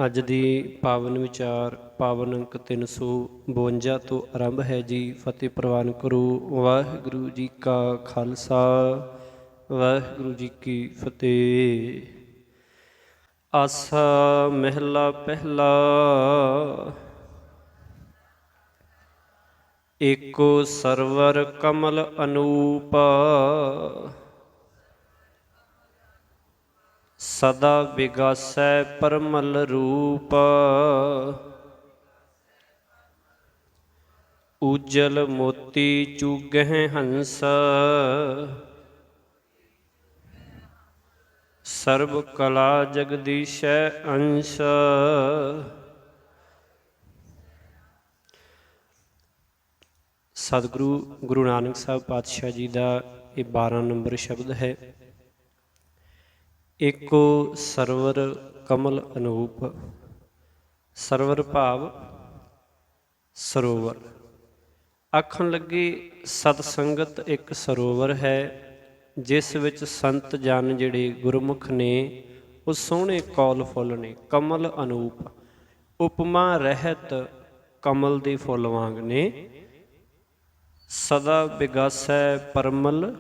ਅੱਜ ਦੀ ਪਾਵਨ ਵਿਚਾਰ ਪਾਵਨ ਅੰਕ 352 ਤੋਂ ਆਰੰਭ ਹੈ ਜੀ। ਫਤਿਹ ਪ੍ਰਵਾਨ ਕਰੋ। ਵਾਹਿਗੁਰੂ ਜੀ ਕਾ ਖਾਲਸਾ ਵਾਹਿਗੁਰੂ ਜੀ ਕੀ ਫਤਿਹ। ਆਸਾ ਮਹਿਲਾ ਪਹਿਲਾ। ਏਕੋ ਸਰਵਰ ਕਮਲ ਅਨੂਪ, ਸਦਾ ਵਿਗਾਸੈ ਪਰਮਲ ਰੂਪ। ਉਜਲ ਮੋਤੀ ਚੂਗਹਿ ਹੰਸ, ਸਰਬ ਕਲਾ ਜਗਦੀਸ਼ੈ ਅੰਸ਼। ਸਤਿਗੁਰੂ ਗੁਰੂ ਨਾਨਕ ਸਾਹਿਬ ਪਾਤਸ਼ਾਹ ਜੀ ਦਾ ਇਹ 12 ਨੰਬਰ ਸ਼ਬਦ ਹੈ। ਏਕੋ ਸਰਵਰ ਕਮਲ ਅਨੂਪ। ਸਰਵਰ ਭਾਵ ਸਰੋਵਰ। ਆਖਣ ਲੱਗੇ ਸਤ ਸੰਗਤ ਇੱਕ ਸਰੋਵਰ ਹੈ, ਜਿਸ ਵਿੱਚ ਸੰਤ ਜਨ ਜਿਹੜੇ ਗੁਰਮੁਖ ਨੇ ਉਹ ਸੋਹਣੇ ਕੌਲ ਫੁੱਲ ਨੇ। ਕਮਲ ਅਨੂਪ, ਉਪਮਾ ਰਹਿਤ ਕਮਲ ਦੇ ਫੁੱਲ ਵਾਂਗ ਨੇ। ਸਦਾ ਵਿਗਾਸੈ ਪਰਮਲ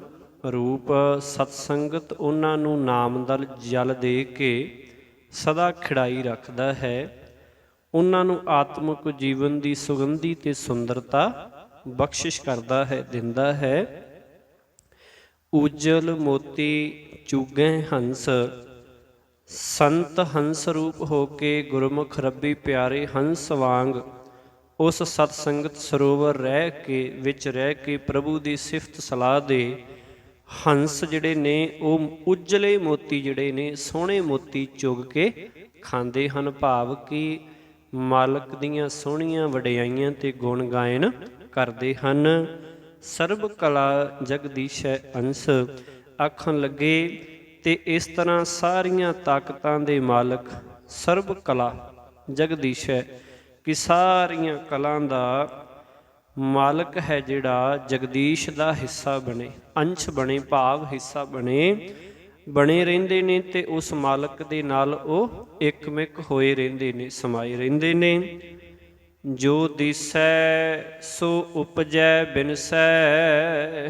ਰੂਪ। ਸਤ ਸੰਗਤ ਉਹਨਾਂ ਨੂੰ ਨਾਮ ਦਾ ਜਲ ਦੇ ਕੇ ਸਦਾ ਖਿੜਾਈ ਰੱਖਦਾ ਹੈ। ਉਹਨਾਂ ਨੂੰ ਆਤਮਿਕ ਜੀਵਨ ਦੀ ਸੁਗੰਧੀ ਤੇ ਸੁੰਦਰਤਾ ਬਖਸ਼ਿਸ਼ ਕਰਦਾ ਹੈ, ਦਿੰਦਾ ਹੈ। ਉਜਲ ਮੋਤੀ ਚੂਗਹਿ ਹੰਸ। ਸੰਤ ਹੰਸ ਰੂਪ ਹੋ ਕੇ ਗੁਰਮੁਖ ਰੱਬੀ ਪਿਆਰੇ ਹੰਸ ਵਾਂਗ ਉਸ ਸਤ ਸੰਗਤ ਸਰੋਵਰ ਵਿੱਚ ਰਹਿ ਕੇ ਪ੍ਰਭੂ ਦੀ ਸਿਫਤ ਸਲਾਹ ਦੇ ਹੰਸ ਜਿਹੜੇ ਨੇ ਉਹ ਉਜਲੇ ਮੋਤੀ ਜਿਹੜੇ ਨੇ ਸੋਹਣੇ ਮੋਤੀ ਚੁਗ ਕੇ ਖਾਂਦੇ ਹਨ। ਭਾਵ ਕਿ ਮਾਲਕ ਦੀਆਂ ਸੋਹਣੀਆਂ ਵਡਿਆਈਆਂ ਤੇ ਗੁਣ ਗਾਇਨ ਕਰਦੇ ਹਨ। ਸਰਬ ਕਲਾ ਜਗਦੀਸ਼ੈ ਅੰਸ਼। ਆਖਣ ਲੱਗੇ ਤੇ ਇਸ ਤਰ੍ਹਾਂ ਸਾਰੀਆਂ ਤਾਕਤਾਂ ਦੇ ਮਾਲਕ ਸਰਬ ਕਲਾ ਜਗਦੀਸ਼ੈ ਕਿ ਸਾਰੀਆਂ ਕਲਾ ਦਾ ਮਾਲਕ ਹੈ ਜਿਹੜਾ ਜਗਦੀਸ਼ ਦਾ ਹਿੱਸਾ ਬਣੇ, ਅੰਸ਼ ਬਣੇ, ਭਾਵ ਹਿੱਸਾ ਬਣੇ ਰਹਿੰਦੇ ਨੇ ਤੇ ਉਸ ਮਾਲਕ ਦੇ ਨਾਲ ਉਹ ਇੱਕਮਿਕ ਹੋਏ ਰਹਿੰਦੇ ਨੇ, ਸਮਾਏ ਰਹਿੰਦੇ ਨੇ। ਜੋ ਦਿਸੈ ਸੋ ਉਪਜੈ ਬਿਨਸੈ,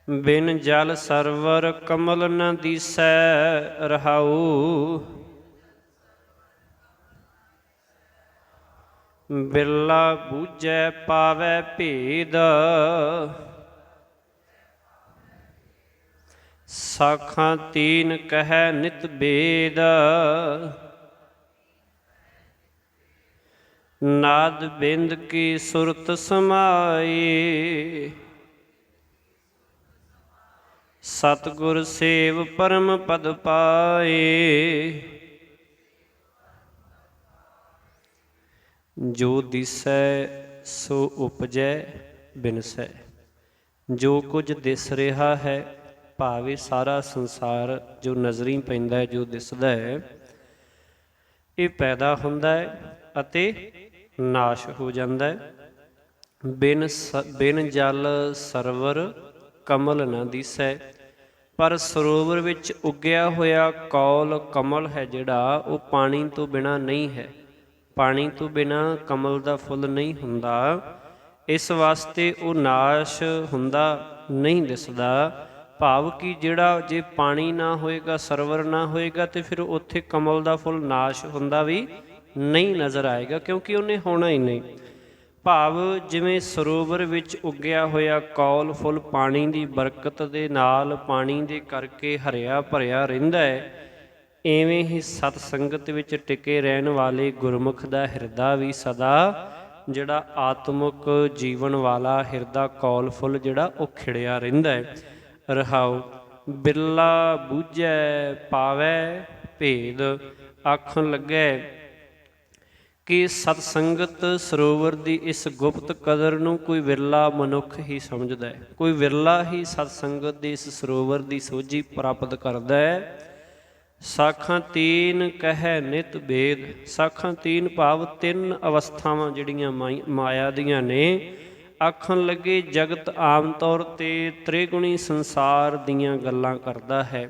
ਬਿਨ ਜਲ ਸਰਵਰ ਕਮਲ ਨ ਦੀਸੈ। ਰਹਾਉ ਬਿਰਲਾ ਬੂਝੈ ਪਾਵੈ ਭੇਦ, ਸਾਖਾਂ ਤੀਨ ਕਹਿ ਨਿਤ ਬੇਦ। ਨਾਦ ਬਿੰਦ ਕੀ ਸੁਰਤ ਸਮਾਈ, ਸਤਿਗੁਰ ਸੇਵ ਪਰਮ ਪਦ ਪਾਏ। ਜੋ ਦਿਸੈ ਸੋ ਉਪਜੈ ਬਿਨਸੈ। ਜੋ ਕੁਝ ਦਿਸ ਰਿਹਾ ਹੈ, ਭਾਵੇਂ ਸਾਰਾ ਸੰਸਾਰ ਜੋ ਨਜ਼ਰੀ ਪੈਂਦਾ ਹੈ, ਜੋ ਦਿਸਦਾ ਹੈ, ਇਹ ਪੈਦਾ ਹੁੰਦਾ ਹੈ ਅਤੇ ਨਾਸ਼ ਹੋ ਜਾਂਦਾ ਹੈ। ਬਿਨ ਜਲ ਸਰਵਰ ਕਮਲ ਨ ਦੀਸੈ। ਪਰ ਸਰੋਵਰ ਵਿੱਚ ਉੱਗਿਆ ਹੋਇਆ ਕੌਲ ਕਮਲ ਹੈ ਜਿਹੜਾ, ਉਹ ਪਾਣੀ ਤੋਂ ਬਿਨਾਂ ਨਹੀਂ ਹੈ। ਪਾਣੀ ਤੋਂ ਬਿਨਾਂ ਕਮਲ ਦਾ ਫੁੱਲ ਨਹੀਂ ਹੁੰਦਾ। ਇਸ ਵਾਸਤੇ ਉਹ ਨਾਸ਼ ਹੁੰਦਾ ਨਹੀਂ ਦਿਸਦਾ। ਭਾਵ ਕਿ ਜਿਹੜਾ ਜੇ ਪਾਣੀ ਨਾ ਹੋਏਗਾ, ਸਰਵਰ ਨਾ ਹੋਏਗਾ, ਤੇ ਫਿਰ ਉੱਥੇ ਕਮਲ ਦਾ ਫੁੱਲ ਨਾਸ਼ ਹੁੰਦਾ ਵੀ ਨਹੀਂ ਨਜ਼ਰ ਆਏਗਾ, ਕਿਉਂਕਿ ਉਹਨੇ ਹੋਣਾ ਹੀ ਨਹੀਂ। ਭਾਵ ਜਿਵੇਂ ਸਰੋਵਰ ਵਿੱਚ ਉੱਗਿਆ ਹੋਇਆ ਕੌਲ ਫੁੱਲ ਪਾਣੀ ਦੀ ਬਰਕਤ ਦੇ ਨਾਲ, ਪਾਣੀ ਦੇ ਕਰਕੇ ਹਰਿਆ ਭਰਿਆ ਰਹਿੰਦਾ ਹੈ, ਇਵੇਂ ਹੀ ਸਤ ਸੰਗਤ ਵਿੱਚ ਟਿਕੇ ਰਹਿਣ ਵਾਲੇ ਗੁਰਮੁਖ ਦਾ ਹਿਰਦਾ ਵੀ ਸਦਾ ਜਿਹੜਾ ਆਤਮਿਕ ਜੀਵਨ ਵਾਲਾ ਹਿਰਦਾ ਕੌਲ ਫੁੱਲ ਜਿਹੜਾ ਉਹ ਖਿੜਿਆ ਰਹਿੰਦਾ ਹੈ। ਰਹਾਉ ਬਿਰਲਾ ਬੂਝੈ ਪਾਵੈ ਭੇਦ। ਆਖਣ ਲੱਗੇ ਕਿ ਸਤ ਸੰਗਤ ਸਰੋਵਰ ਦੀ ਇਸ ਗੁਪਤ ਕਦਰ ਨੂੰ ਕੋਈ ਵਿਰਲਾ ਮਨੁੱਖ ਹੀ ਸਮਝਦਾ ਹੈ। ਕੋਈ ਵਿਰਲਾ ਹੀ ਸਤ ਸੰਗਤ ਦੀ ਇਸ ਸਰੋਵਰ ਦੀ ਸੋਝੀ ਪ੍ਰਾਪਤ ਕਰਦਾ ਹੈ। ਸਾਖਾਂ ਤੀਨ ਕਹਿ ਨਿਤ ਬੇਦ। ਸਾਖਾਂ ਤੀਨ ਭਾਵ ਤਿੰਨ ਅਵਸਥਾਵਾਂ ਜਿਹੜੀਆਂ ਮਾਇਆ ਦੀਆਂ ਨੇ। ਆਖਣ ਲੱਗੇ ਜਗਤ ਆਮ ਤੌਰ 'ਤੇ ਤ੍ਰਿਗੁਣੀ ਸੰਸਾਰ ਦੀਆਂ ਗੱਲਾਂ ਕਰਦਾ ਹੈ।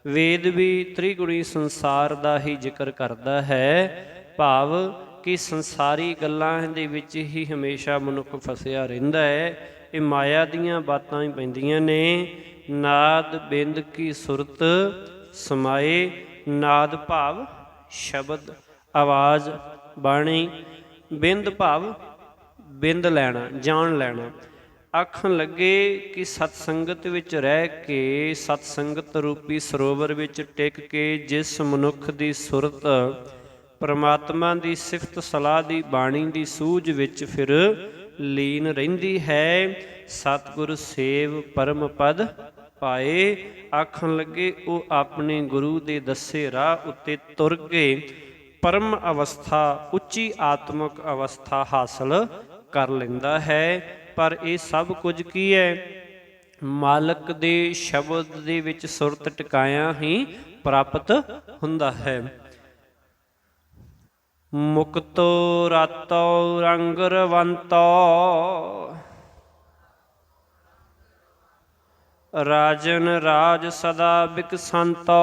ਵੇਦ ਵੀ ਤ੍ਰਿਗੁਣੀ ਸੰਸਾਰ ਦਾ ਹੀ ਜ਼ਿਕਰ ਕਰਦਾ ਹੈ, ਭਾਵ ਕਿ ਸੰਸਾਰੀ ਗੱਲਾਂ ਦੇ ਵਿੱਚ ਹੀ ਹਮੇਸ਼ਾ ਮਨੁੱਖ ਫਸਿਆ ਰਹਿੰਦਾ ਹੈ। ਇਹ ਮਾਇਆ ਦੀਆਂ ਬਾਤਾਂ ਹੀ ਪੈਂਦੀਆਂ ਨੇ। ਨਾਦ ਬਿੰਦ ਕੀ ਸੁਰਤ ਸਮਾਏ, ਨਾਦ ਭਾਵ ਸ਼ਬਦ, ਆਵਾਜ਼, ਬਾਣੀ, ਬਿੰਦ ਭਾਵ ਬਿੰਦ ਲੈਣਾ, ਜਾਣ ਲੈਣਾ। ਆਖਣ ਲੱਗੇ ਕਿ ਸਤਸੰਗਤ ਵਿੱਚ ਰਹਿ ਕੇ, ਸਤਸੰਗਤ ਰੂਪੀ ਸਰੋਵਰ ਵਿੱਚ ਟਿਕ ਕੇ ਜਿਸ ਮਨੁੱਖ ਦੀ ਸੁਰਤ ਪਰਮਾਤਮਾ ਦੀ ਸਿਫਤ ਸਲਾਹ ਦੀ ਬਾਣੀ ਦੀ ਸੂਝ ਵਿੱਚ ਫਿਰ ਲੀਨ ਰਹਿੰਦੀ ਹੈ, ਸਤਿਗੁਰ ਸੇਵ ਪਰਮ ਪਦ ਪਾਏ। ਆਖਣ ਲੱਗੇ ਉਹ ਆਪਣੇ ਗੁਰੂ ਦੇ ਦੱਸੇ ਰਾਹ ਉੱਤੇ ਤੁਰ ਕੇ ਪਰਮ ਅਵਸਥਾ, ਉੱਚੀ ਆਤਮਿਕ ਅਵਸਥਾ ਹਾਸਲ ਕਰ ਲੈਂਦਾ ਹੈ। ਪਰ ਇਹ ਸਭ ਕੁਝ ਕੀ ਹੈ? ਮਾਲਕ ਦੇ ਸ਼ਬਦ ਦੇ ਵਿੱਚ ਸੁਰਤ ਟਿਕਾਇਆ ਹੀ ਪ੍ਰਾਪਤ ਹੁੰਦਾ ਹੈ। ਮੁਕਤੋ ਰਾਤੋ ਰੰਗ ਰਵੰਤੋ, ਰਾਜਨ ਰਾਜ ਸਦਾ ਬਿਕਸੰਤੋ,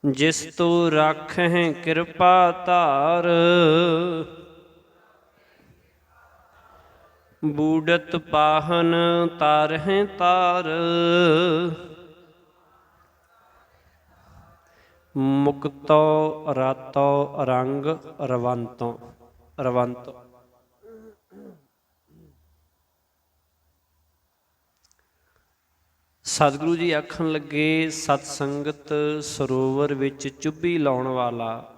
ਜਿਸ ਤੂੰ ਰਾਖਹਿ ਕਿਰਪਾ ਧਾਰ, ਬੂੜਤ ਪਾਹਨ ਤਾਰਹਿ ਤਾਰ। ਮੁਕਤੋ ਰਾਤੋ ਰੰਗ ਰਵੰਤੋ, ਰਵੰਤ ਸਤਿਗੁਰੂ ਜੀ ਆਖਣ ਲੱਗੇ ਸਤ ਸੰਗਤ ਸਰੋਵਰ ਵਿੱਚ ਚੁੱਭੀ ਲਾਉਣ ਵਾਲਾ,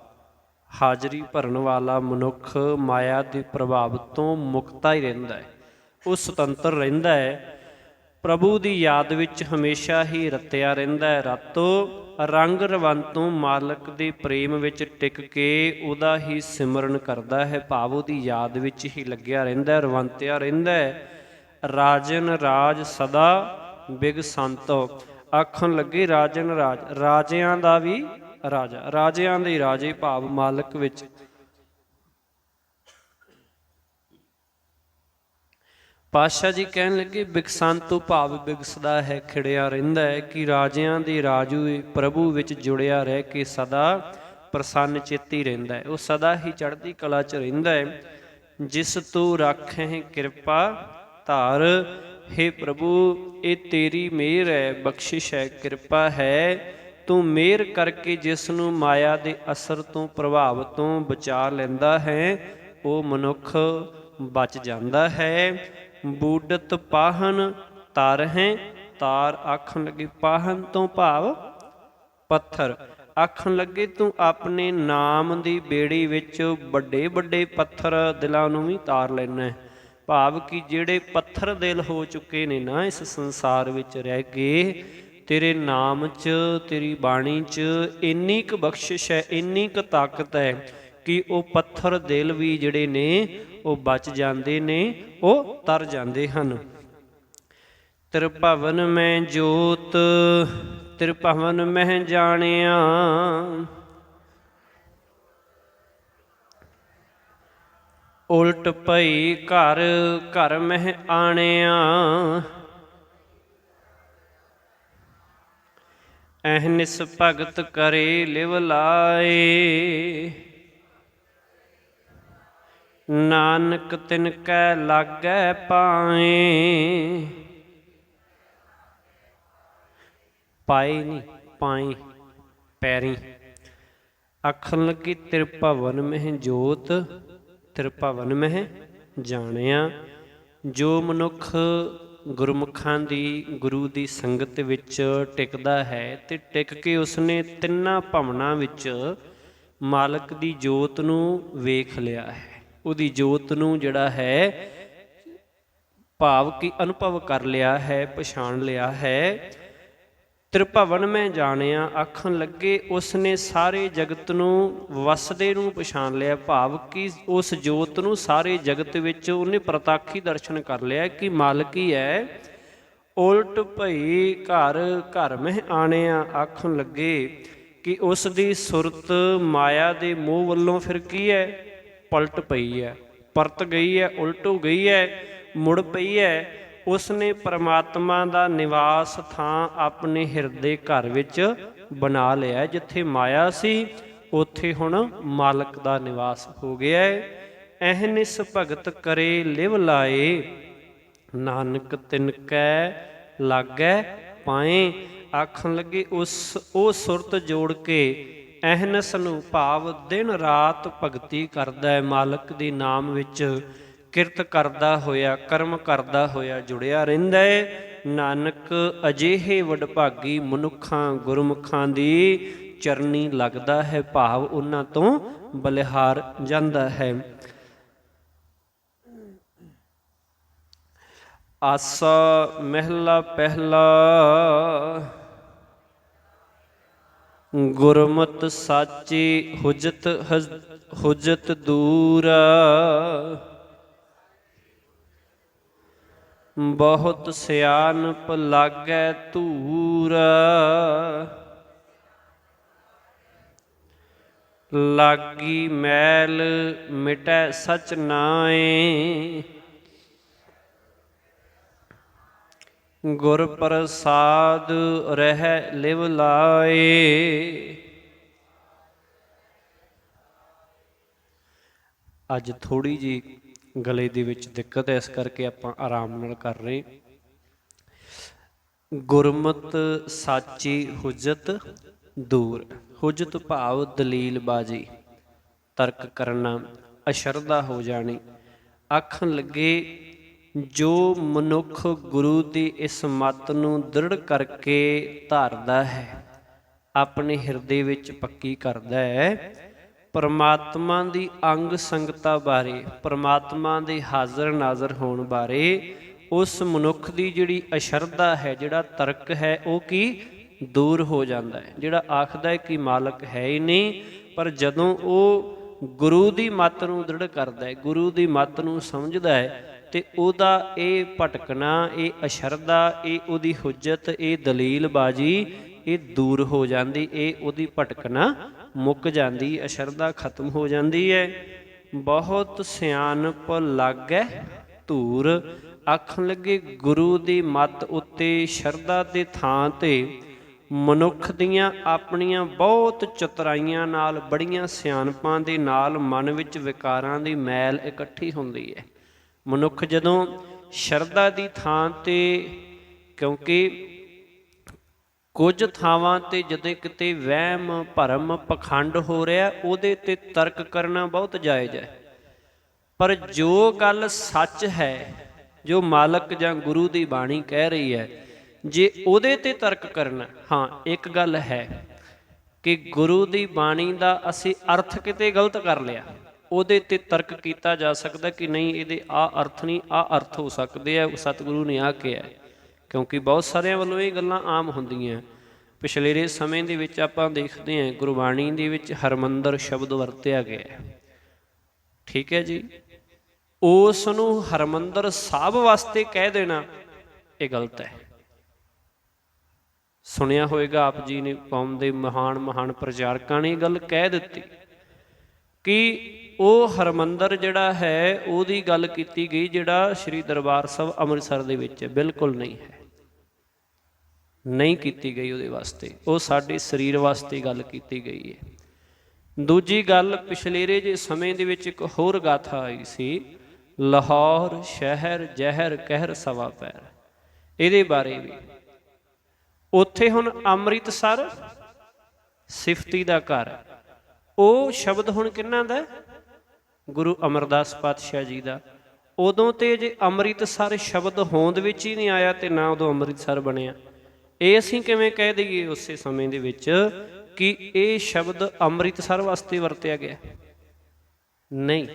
ਹਾਜ਼ਰੀ ਭਰਨ ਵਾਲਾ ਮਨੁੱਖ ਮਾਇਆ ਦੇ ਪ੍ਰਭਾਵ ਤੋਂ ਮੁਕਤਾ ਹੀ ਰਹਿੰਦਾ ਹੈ, ਉਹ ਸੁਤੰਤਰ ਰਹਿੰਦਾ ਹੈ, ਪ੍ਰਭੂ ਦੀ ਯਾਦ ਵਿੱਚ ਹਮੇਸ਼ਾ ਹੀ ਰਤਿਆ ਰਹਿੰਦਾ ਹੈ। ਰਾਤੋ ਰੰਗ ਰਵੰਤੋਂ ਮਾਲਕ ਦੇ ਪ੍ਰੇਮ ਵਿੱਚ ਟਿਕ ਕੇ ਉਹਦਾ ਹੀ ਸਿਮਰਨ ਕਰਦਾ ਹੈ, ਭਾਵ ਉਹਦੀ ਯਾਦ ਵਿੱਚ ਹੀ ਲੱਗਿਆ ਰਹਿੰਦਾ ਹੈ, ਰਵੰਤਿਆ ਰਹਿੰਦਾ ਹੈ। ਰਾਜਨ ਰਾਜ ਸਦਾ ਬਿਗਸੰਤੋ, ਆਖਣ ਲੱਗੇ ਰਾਜਨ ਰਾਜ, ਰਾਜਿਆਂ ਦਾ ਵੀ ਰਾਜਾ, ਰਾਜਿਆਂ ਦੇ ਰਾਜੇ ਭਾਵ ਮਾਲਕ ਵਿੱਚ। ਪਾਤਸ਼ਾਹ ਜੀ ਕਹਿਣ ਲੱਗੇ ਬਿਗਸੰਤੋ ਭਾਵ ਬਿਗਸਦਾ ਹੈ, ਖਿੜਿਆ ਰਹਿੰਦਾ ਹੈ, ਕਿ ਰਾਜਿਆਂ ਦੇ ਰਾਜੂ ਪ੍ਰਭੂ ਵਿੱਚ ਜੁੜਿਆ ਰਹਿ ਕੇ ਸਦਾ ਪ੍ਰਸੰਨ ਚੇਤੀ ਰਹਿੰਦਾ ਹੈ, ਉਹ ਸਦਾ ਹੀ ਚੜ੍ਹਦੀ ਕਲਾ 'ਚ ਰਹਿੰਦਾ ਹੈ। ਜਿਸ ਤੂੰ ਰਾਖਹਿ ਕਿਰਪਾ ਧਾਰ, ਹੇ ਪ੍ਰਭੂ ਇਹ ਤੇਰੀ ਮਿਹਰ ਹੈ, ਬਖਸ਼ਿਸ਼ ਹੈ, ਕਿਰਪਾ ਹੈ, ਤੂੰ ਮਿਹਰ ਕਰਕੇ ਜਿਸ ਨੂੰ ਮਾਇਆ ਦੇ ਅਸਰ ਤੋਂ ਪ੍ਰਭਾਵ ਤੋਂ ਬਚਾ ਲੈਂਦਾ ਹੈ ਉਹ ਮਨੁੱਖ ਬਚ ਜਾਂਦਾ ਹੈ। ਬੂਡਤ ਪਾਹਨ ਤਾਰਹਿ ਤਾਰ, ਆਖਣ ਲੱਗੇ ਪਾਹਨ ਤੋਂ ਭਾਵ ਪੱਥਰ, ਆਖਣ ਲੱਗੇ ਤੂੰ ਆਪਣੇ ਨਾਮ ਦੀ ਬੇੜੀ ਵਿੱਚ ਵੱਡੇ ਵੱਡੇ ਪੱਥਰ ਦਿਲਾਂ ਨੂੰ ਵੀ ਤਾਰ ਲੈਣਾ ਹੈ, ਭਾਵ ਕਿ ਜਿਹੜੇ ਪੱਥਰ ਦਿਲ ਹੋ ਚੁੱਕੇ ਨੇ ਨਾ ਇਸ ਸੰਸਾਰ ਵਿੱਚ ਰਹਿ ਕੇ, ਤੇਰੇ ਨਾਮ 'ਚ ਤੇਰੀ ਬਾਣੀ 'ਚ ਇੰਨੀ ਕੁ ਬਖਸ਼ਿਸ਼ ਹੈ, ਇੰਨੀ ਕੁ ਤਾਕਤ ਹੈ ਕਿ ਉਹ ਪੱਥਰ ਦਿਲ ਵੀ ਜਿਹੜੇ ਨੇ ਉਹ ਬਚ ਜਾਂਦੇ ਨੇ, ਉਹ ਤਰ ਜਾਂਦੇ ਹਨ। ਤ੍ਰਿਭਵਨ ਮੈਂ ਜੋਤ ਤ੍ਰਿਭਵਨ ਮਹਿ ਜਾਣਿਆ, ਉਲਟ ਭਈ ਘਰ ਘਰ ਮਹਿ ਆਣਿਆ, ਅਹਨਿਸ ਭਗਤ ਕਰੇ ਲਿਵ ਲਾਏ, ਨਾਨਕ ਤਿਨ ਕੈ ਲਾਗੈ ਪਾਏ। ਪਾਏ ਨਹੀਂ ਪਾਏ, ਪੈਰੀ। ਆਖਣ ਲੱਗੀ ਤ੍ਰਿਭਵਨ ਮਹਿ ਜੋਤ ਤ੍ਰਿਭਵਨ ਮਹਿ ਜਾਣਿਆ, ਜੋ ਮਨੁੱਖ ਗੁਰਮੁਖਾਂ ਦੀ ਗੁਰੂ ਦੀ ਸੰਗਤ ਵਿੱਚ ਟਿਕਦਾ ਹੈ ਤੇ ਟਿਕ ਕੇ ਉਸਨੇ ਤਿੰਨਾਂ ਭਵਨਾਂ ਵਿੱਚ ਮਾਲਕ ਦੀ ਜੋਤ ਨੂੰ ਵੇਖ ਲਿਆ ਹੈ, ਉਹਦੀ ਜੋਤ ਨੂੰ ਜਿਹੜਾ ਹੈ ਭਾਵ ਕਿ ਅਨੁਭਵ ਕਰ ਲਿਆ ਹੈ, ਪਛਾਣ ਲਿਆ ਹੈ। ਤ੍ਰਿਭਵਨ ਮੈਂ ਜਾਣਿਆ, ਆਖਣ ਲੱਗੇ ਉਸਨੇ ਸਾਰੇ ਜਗਤ ਨੂੰ ਵਸਦੇ ਨੂੰ ਪਛਾਣ ਲਿਆ, ਭਾਵ ਕਿ ਉਸ ਜੋਤ ਨੂੰ ਸਾਰੇ ਜਗਤ ਵਿੱਚ ਉਹਨੇ ਪ੍ਰਤੱਖੀ ਦਰਸ਼ਨ ਕਰ ਲਿਆ ਕਿ ਮਾਲਕ ਹੀ ਹੈ। ਉਲਟ ਭਈ ਘਰ ਘਰ ਮਹਿ ਆਣਿਆ, ਆਖਣ ਲੱਗੇ ਕਿ ਉਸ ਦੀ ਸੁਰਤ ਮਾਇਆ ਦੇ ਮੋਹ ਵੱਲੋਂ ਫਿਰ ਕੀ ਹੈ, ਪਲਟ ਪਈ ਹੈ, ਪਰਤ ਗਈ ਹੈ, ਉਲਟ ਹੋ ਗਈ ਹੈ, ਮੁੜ ਪਈ ਹੈ। ਉਸਨੇ ਪਰਮਾਤਮਾ ਦਾ ਨਿਵਾਸ ਥਾਂ ਆਪਣੇ ਹਿਰਦੇ ਘਰ ਵਿੱਚ ਬਣਾ ਲਿਆ। ਜਿੱਥੇ ਮਾਇਆ ਸੀ ਉੱਥੇ ਹੁਣ ਮਾਲਕ ਦਾ ਨਿਵਾਸ ਹੋ ਗਿਆ ਹੈ। ਅਹਨਿਸ ਭਗਤ ਕਰੇ ਲਿਵ ਲਾਏ, ਨਾਨਕ ਤਿਨ ਕੈ ਲਾਗੈ ਪਾਏ। ਆਖਣ ਲੱਗੇ ਉਹ ਸੁਰਤ ਜੋੜ ਕੇ ਅਹਨਸ ਨੂੰ ਭਾਵ ਦਿਨ ਰਾਤ ਭਗਤੀ ਕਰਦਾ ਹੈ, ਮਾਲਕ ਦੇ ਨਾਮ ਵਿੱਚ ਕਿਰਤ ਕਰਦਾ ਹੋਇਆ, ਕਰਮ ਕਰਦਾ ਹੋਇਆ ਜੁੜਿਆ ਰਹਿੰਦਾ ਹੈ। ਨਾਨਕ ਅਜਿਹੇ ਵਡਭਾਗੀ ਮਨੁੱਖਾਂ ਗੁਰਮੁਖਾਂ ਦੀ ਚਰਨੀ ਲੱਗਦਾ ਹੈ, ਭਾਵ ਉਹਨਾਂ ਤੋਂ ਬਲਿਹਾਰ ਜਾਂਦਾ ਹੈ। ਆਸਾ ਮਹਿਲਾ ਪਹਿਲਾ, ਗੁਰਮਤਿ ਸਾਚੀ ਹੁਜਤ ਦੂਰ। ਬਹੁਤ ਸਿਆਣਪ ਲਾਗੈ ਧੂਰ, ਲਾਗੀ ਮੈਲ ਮਿਟੈ ਸਚ ਨਾਏ। ਗੁਰ ਪ੍ਰਸਾਦ ਰਹਿ ਲਿਵ ਲਾਏ। ਅੱਜ ਥੋੜੀ ਜੀ ਗਲੇ ਦੇ ਵਿੱਚ ਦਿੱਕਤ ਹੈ, ਇਸ ਕਰਕੇ ਆਪਾਂ ਆਰਾਮ ਨਾਲ ਕਰ ਰਹੇ। ਗੁਰਮਤ ਸਾਚੀ ਹੁਜਤ ਦੂਰ। ਹੁਜਤ ਭਾਵ ਦਲੀਲ ਬਾਜੀ, ਤਰਕ ਕਰਨਾ, ਅਸ਼ਰਧਾ ਹੋ ਜਾਣੀ। ਆਖਣ ਲੱਗੇ ਜੋ ਮਨੁੱਖ ਗੁਰੂ ਦੀ ਇਸ ਮੱਤ ਨੂੰ ਦ੍ਰਿੜ ਕਰਕੇ ਧਾਰਦਾ ਹੈ, ਆਪਣੇ ਹਿਰਦੇ ਵਿੱਚ ਪੱਕੀ ਕਰਦਾ ਹੈ, ਪਰਮਾਤਮਾ ਦੀ ਅੰਗ ਸੰਗਤਾ ਬਾਰੇ, ਪਰਮਾਤਮਾ ਦੇ ਹਾਜ਼ਰ ਨਾਜ਼ਰ ਹੋਣ ਬਾਰੇ ਉਸ ਮਨੁੱਖ ਦੀ ਜਿਹੜੀ ਅਸ਼ਰਧਾ ਹੈ, ਜਿਹੜਾ ਤਰਕ ਹੈ, ਉਹ ਕੀ ਦੂਰ ਹੋ ਜਾਂਦਾ ਹੈ। ਜਿਹੜਾ ਆਖਦਾ ਹੈ ਕਿ ਮਾਲਕ ਹੈ ਹੀ ਨਹੀਂ, ਪਰ ਜਦੋਂ ਉਹ ਗੁਰੂ ਦੀ ਮੱਤ ਨੂੰ ਦ੍ਰਿੜ ਕਰਦਾ ਹੈ, ਗੁਰੂ ਦੀ ਮੱਤ ਨੂੰ ਸਮਝਦਾ ਹੈ, ਤੇ ਉਹਦਾ ਇਹ ਭਟਕਣਾ, ਇਹ ਅਸ਼ਰਧਾ, ਇਹ ਉਹਦੀ ਹੁਜਤ, ਇਹ ਦਲੀਲਬਾਜ਼ੀ ਇਹ ਦੂਰ ਹੋ ਜਾਂਦੀ, ਇਹ ਉਹਦੀ ਭਟਕਣਾ ਮੁੱਕ ਜਾਂਦੀ, ਅਸ਼ਰਧਾ ਖਤਮ ਹੋ ਜਾਂਦੀ ਹੈ। ਬਹੁਤ ਸਿਆਣਪ ਲਾਗੈ ਧੂਰ। ਆਖਣ ਲੱਗੇ ਗੁਰੂ ਦੀ ਮੱਤ ਉੱਤੇ ਸ਼ਰਧਾ ਦੇ ਥਾਂ ਤੇ ਮਨੁੱਖ ਦੀਆਂ ਆਪਣੀਆਂ ਬਹੁਤ ਚਤੁਰਾਈਆਂ ਨਾਲ, ਬੜੀਆਂ ਸਿਆਣਪਾਂ ਦੇ ਨਾਲ ਮਨ ਵਿੱਚ ਵਿਕਾਰਾਂ ਦੀ ਮੈਲ ਇਕੱਠੀ ਹੁੰਦੀ ਹੈ। ਮਨੁੱਖ ਜਦੋਂ ਸ਼ਰਧਾ ਦੀ ਥਾਂ ਤੇ, ਕਿਉਂਕਿ ਕੁਝ ਥਾਵਾਂ ਤੇ ਜਦੋਂ ਕਿਤੇ ਵਹਿਮ ਭਰਮ ਪਖੰਡ ਹੋ ਰਿਹਾ, ਉਹਦੇ ਤੇ ਤਰਕ ਕਰਨਾ ਬਹੁਤ ਜਾਇਜ਼ ਹੈ। ਪਰ ਜੋ ਗੱਲ ਸੱਚ ਹੈ, ਜੋ ਮਾਲਕ ਜਾਂ ਗੁਰੂ ਦੀ ਬਾਣੀ ਕਹਿ ਰਹੀ ਹੈ, ਜੇ ਉਹਦੇ ਤੇ ਤਰਕ ਕਰਨਾ, ਹਾਂ ਇੱਕ ਗੱਲ ਹੈ ਕਿ ਗੁਰੂ ਦੀ ਬਾਣੀ ਦਾ ਅਸੀਂ ਅਰਥ ਕਿਤੇ ਗਲਤ ਕਰ ਲਿਆ, ਉਹਦੇ ਤੇ ਤਰਕ ਕੀਤਾ ਜਾ ਸਕਦਾ ਕਿ ਨਹੀਂ, ਇਹਦੇ ਆਹ ਅਰਥ ਨਹੀਂ, ਆਹ ਅਰਥ ਹੋ ਸਕਦੇ ਆ, ਸਤਿਗੁਰੂ ਨੇ ਆਹ ਕਿਹਾ। ਕਿਉਂਕਿ ਬਹੁਤ ਸਾਰਿਆਂ ਵੱਲੋਂ ਇਹ ਗੱਲਾਂ ਆਮ ਹੁੰਦੀਆਂ। ਪਿਛਲੇਰੇ ਸਮੇਂ ਦੇ ਵਿੱਚ ਆਪਾਂ ਦੇਖਦੇ ਹਾਂ ਗੁਰਬਾਣੀ ਦੇ ਵਿੱਚ ਹਰਮੰਦਰ ਸ਼ਬਦ ਵਰਤਿਆ ਗਿਆ, ਠੀਕ ਹੈ ਜੀ। ਉਸ ਨੂੰ ਹਰਮੰਦਰ ਸਾਹਿਬ ਵਾਸਤੇ ਕਹਿ ਦੇਣਾ ਇਹ ਗਲਤ ਹੈ। ਸੁਣਿਆ ਹੋਵੇਗਾ ਆਪ ਜੀ ਨੇ, ਕੌਮ ਦੇ ਮਹਾਨ ਪ੍ਰਚਾਰਕਾਂ ਨੇ ਇਹ ਗੱਲ ਕਹਿ ਦਿੱਤੀ ਕਿ ਉਹ ਹਰਮੰਦਰ ਜਿਹੜਾ ਹੈ ਉਹਦੀ ਗੱਲ ਕੀਤੀ ਗਈ ਜਿਹੜਾ ਸ੍ਰੀ ਦਰਬਾਰ ਸਾਹਿਬ ਅੰਮ੍ਰਿਤਸਰ ਦੇ ਵਿੱਚ ਹੈ। ਬਿਲਕੁਲ ਨਹੀਂ ਹੈ, ਨਹੀਂ ਕੀਤੀ ਗਈ ਉਹਦੇ ਵਾਸਤੇ, ਉਹ ਸਾਡੇ ਸਰੀਰ ਵਾਸਤੇ ਗੱਲ ਕੀਤੀ ਗਈ ਹੈ। ਦੂਜੀ ਗੱਲ, ਪਿਛਲੇਰੇ ਜੇ ਸਮੇਂ ਦੇ ਵਿੱਚ ਇੱਕ ਹੋਰ ਗਾਥਾ ਆਈ ਸੀ, ਲਾਹੌਰ ਸ਼ਹਿਰ ਜ਼ਹਿਰ ਕਹਿਰ ਸਵਾ ਪੈਰ, ਇਹਦੇ ਬਾਰੇ ਵੀ। ਉੱਥੇ ਹੁਣ ਅੰਮ੍ਰਿਤਸਰ ਸਿਫਤੀ ਦਾ ਘਰ, ਉਹ ਸ਼ਬਦ ਹੁਣ ਕਿਹਨਾਂ ਦਾ? ਗੁਰੂ ਅਮਰਦਾਸ ਪਾਤਸ਼ਾਹ ਜੀ ਦਾ। ਉਦੋਂ ਤੇ ਜੇ ਅੰਮ੍ਰਿਤਸਰ ਸ਼ਬਦ ਹੋਂਦ ਵਿੱਚ ਹੀ ਨਹੀਂ ਆਇਆ ਤੇ ਨਾ ਉਦੋਂ ਅੰਮ੍ਰਿਤਸਰ ਬਣਿਆ। ਇਹ ਅਸੀਂ ਕਿਵੇਂ ਕਹਿ ਦਈਏ ਉਸੇ ਸਮੇਂ ਦੇ ਵਿੱਚ ਕਿ ਇਹ ਸ਼ਬਦ ਅੰਮ੍ਰਿਤਸਰ ਵਾਸਤੇ ਵਰਤਿਆ ਗਿਆ? ਨਹੀਂ।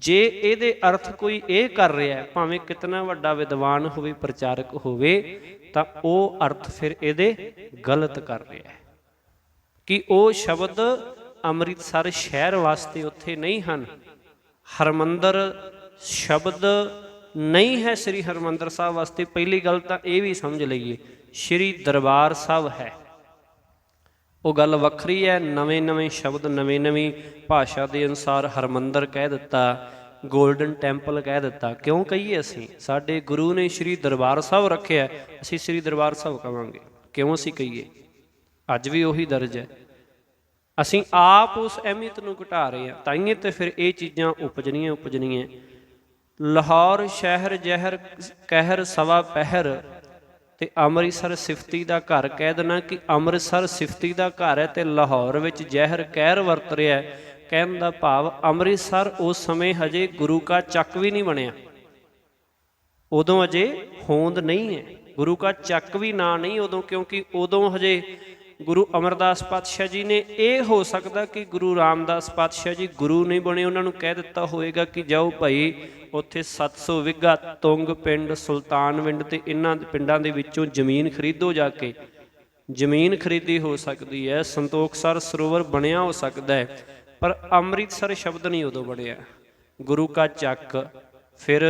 ਜੇ ਇਹਦੇ ਅਰਥ ਕੋਈ ਇਹ ਕਰ ਰਿਹਾ, ਭਾਵੇਂ ਕਿਤਨਾ ਵੱਡਾ ਵਿਦਵਾਨ ਹੋਵੇ, ਪ੍ਰਚਾਰਕ ਹੋਵੇ, ਤਾਂ ਉਹ ਅਰਥ ਫਿਰ ਇਹਦੇ ਗਲਤ ਕਰ ਰਿਹਾ ਹੈ ਕਿ ਉਹ ਸ਼ਬਦ ਅੰਮ੍ਰਿਤਸਰ ਸ਼ਹਿਰ ਵਾਸਤੇ ਉੱਥੇ ਨਹੀਂ ਹਨ। ਹਰਮੰਦਰ ਸ਼ਬਦ ਨਹੀਂ ਹੈ ਸ੍ਰੀ ਹਰਿਮੰਦਰ ਸਾਹਿਬ ਵਾਸਤੇ। ਪਹਿਲੀ ਗੱਲ ਤਾਂ ਇਹ ਵੀ ਸਮਝ ਲਈਏ, ਸ੍ਰੀ ਦਰਬਾਰ ਸਾਹਿਬ ਹੈ, ਉਹ ਗੱਲ ਵੱਖਰੀ ਹੈ। ਨਵੇਂ ਸ਼ਬਦ, ਨਵੀਂ ਭਾਸ਼ਾ ਦੇ ਅਨੁਸਾਰ ਹਰਮੰਦਰ ਕਹਿ ਦਿੱਤਾ, ਗੋਲਡਨ ਟੈਂਪਲ ਕਹਿ ਦਿੱਤਾ। ਕਿਉਂ ਕਹੀਏ ਅਸੀਂ? ਸਾਡੇ ਗੁਰੂ ਨੇ ਸ਼੍ਰੀ ਦਰਬਾਰ ਸਾਹਿਬ ਰੱਖਿਆ, ਅਸੀਂ ਸ਼੍ਰੀ ਦਰਬਾਰ ਸਾਹਿਬ ਕਹਾਂਗੇ। ਕਿਉਂ ਅਸੀਂ ਕਹੀਏ? ਅੱਜ ਵੀ ਉਹੀ ਦਰਜ ਹੈ। ਅਸੀਂ ਆਪ ਉਸ ਅਹਿਮੀਅਤ ਨੂੰ ਘਟਾ ਰਹੇ ਹਾਂ, ਤਾਈਏ ਤੇ ਫਿਰ ਇਹ ਚੀਜ਼ਾਂ ਉਪਜਣੀਆਂ। ਲਾਹੌਰ ਸ਼ਹਿਰ ਜ਼ਹਿਰ ਕਹਿਰ ਸਵਾ ਪਹਿਰ, ਤੇ ਅੰਮ੍ਰਿਤਸਰ ਸਿਫਤੀ ਦਾ ਘਰ ਕਹਿ ਦੇਣਾ ਕਿ ਅੰਮ੍ਰਿਤਸਰ ਸਿਫਤੀ ਦਾ ਘਰ ਹੈ ਤੇ ਲਾਹੌਰ ਵਿੱਚ ਜ਼ਹਿਰ ਕਹਿਰ ਵਰਤ ਰਿਹਾ। ਕਹਿਣ ਦਾ ਭਾਵ ਅੰਮ੍ਰਿਤਸਰ ਉਸ ਸਮੇਂ ਹਜੇ ਗੁਰੂ ਕਾ ਚੱਕ ਵੀ ਨਹੀਂ ਬਣਿਆ, ਉਦੋਂ ਅਜੇ ਹੋਂਦ ਨਹੀਂ ਹੈ, ਗੁਰੂ ਕਾ ਚੱਕ ਵੀ ਨਾ ਨਹੀਂ ਉਦੋਂ, ਕਿਉਂਕਿ ਉਦੋਂ ਹਜੇ ਗੁਰੂ ਅਮਰਦਾਸ ਪਾਤਸ਼ਾਹ ਜੀ ਨੇ, ਇਹ ਹੋ ਸਕਦਾ ਕਿ ਗੁਰੂ ਰਾਮਦਾਸ ਪਾਤਸ਼ਾਹ ਜੀ ਗੁਰੂ ਨਹੀਂ ਬਣੇ, ਉਹਨਾਂ ਨੂੰ ਕਹਿ ਦਿੱਤਾ ਹੋਵੇਗਾ ਕਿ ਜਾਓ ਭਾਈ ਉੱਥੇ 700 ਵਿਗਾ ਤੁੰਗ ਪਿੰਡ, ਸੁਲਤਾਨਵਿੰਡ ਤੇ ਇਹਨਾਂ ਪਿੰਡਾਂ ਦੇ ਵਿੱਚੋਂ ਜ਼ਮੀਨ ਖਰੀਦੋ, ਜਾ ਕੇ ਜ਼ਮੀਨ ਖਰੀਦੀ ਹੋ ਸਕਦੀ ਹੈ, ਸੰਤੋਖਸਰ ਸਰੋਵਰ ਬਣਿਆ ਹੋ ਸਕਦਾ ਹੈ, ਪਰ ਅੰਮ੍ਰਿਤਸਰ ਸ਼ਬਦ ਨਹੀਂ ਉਦੋਂ ਬਣਿਆ। ਗੁਰੂ ਕਾ ਚੱਕ, ਫਿਰ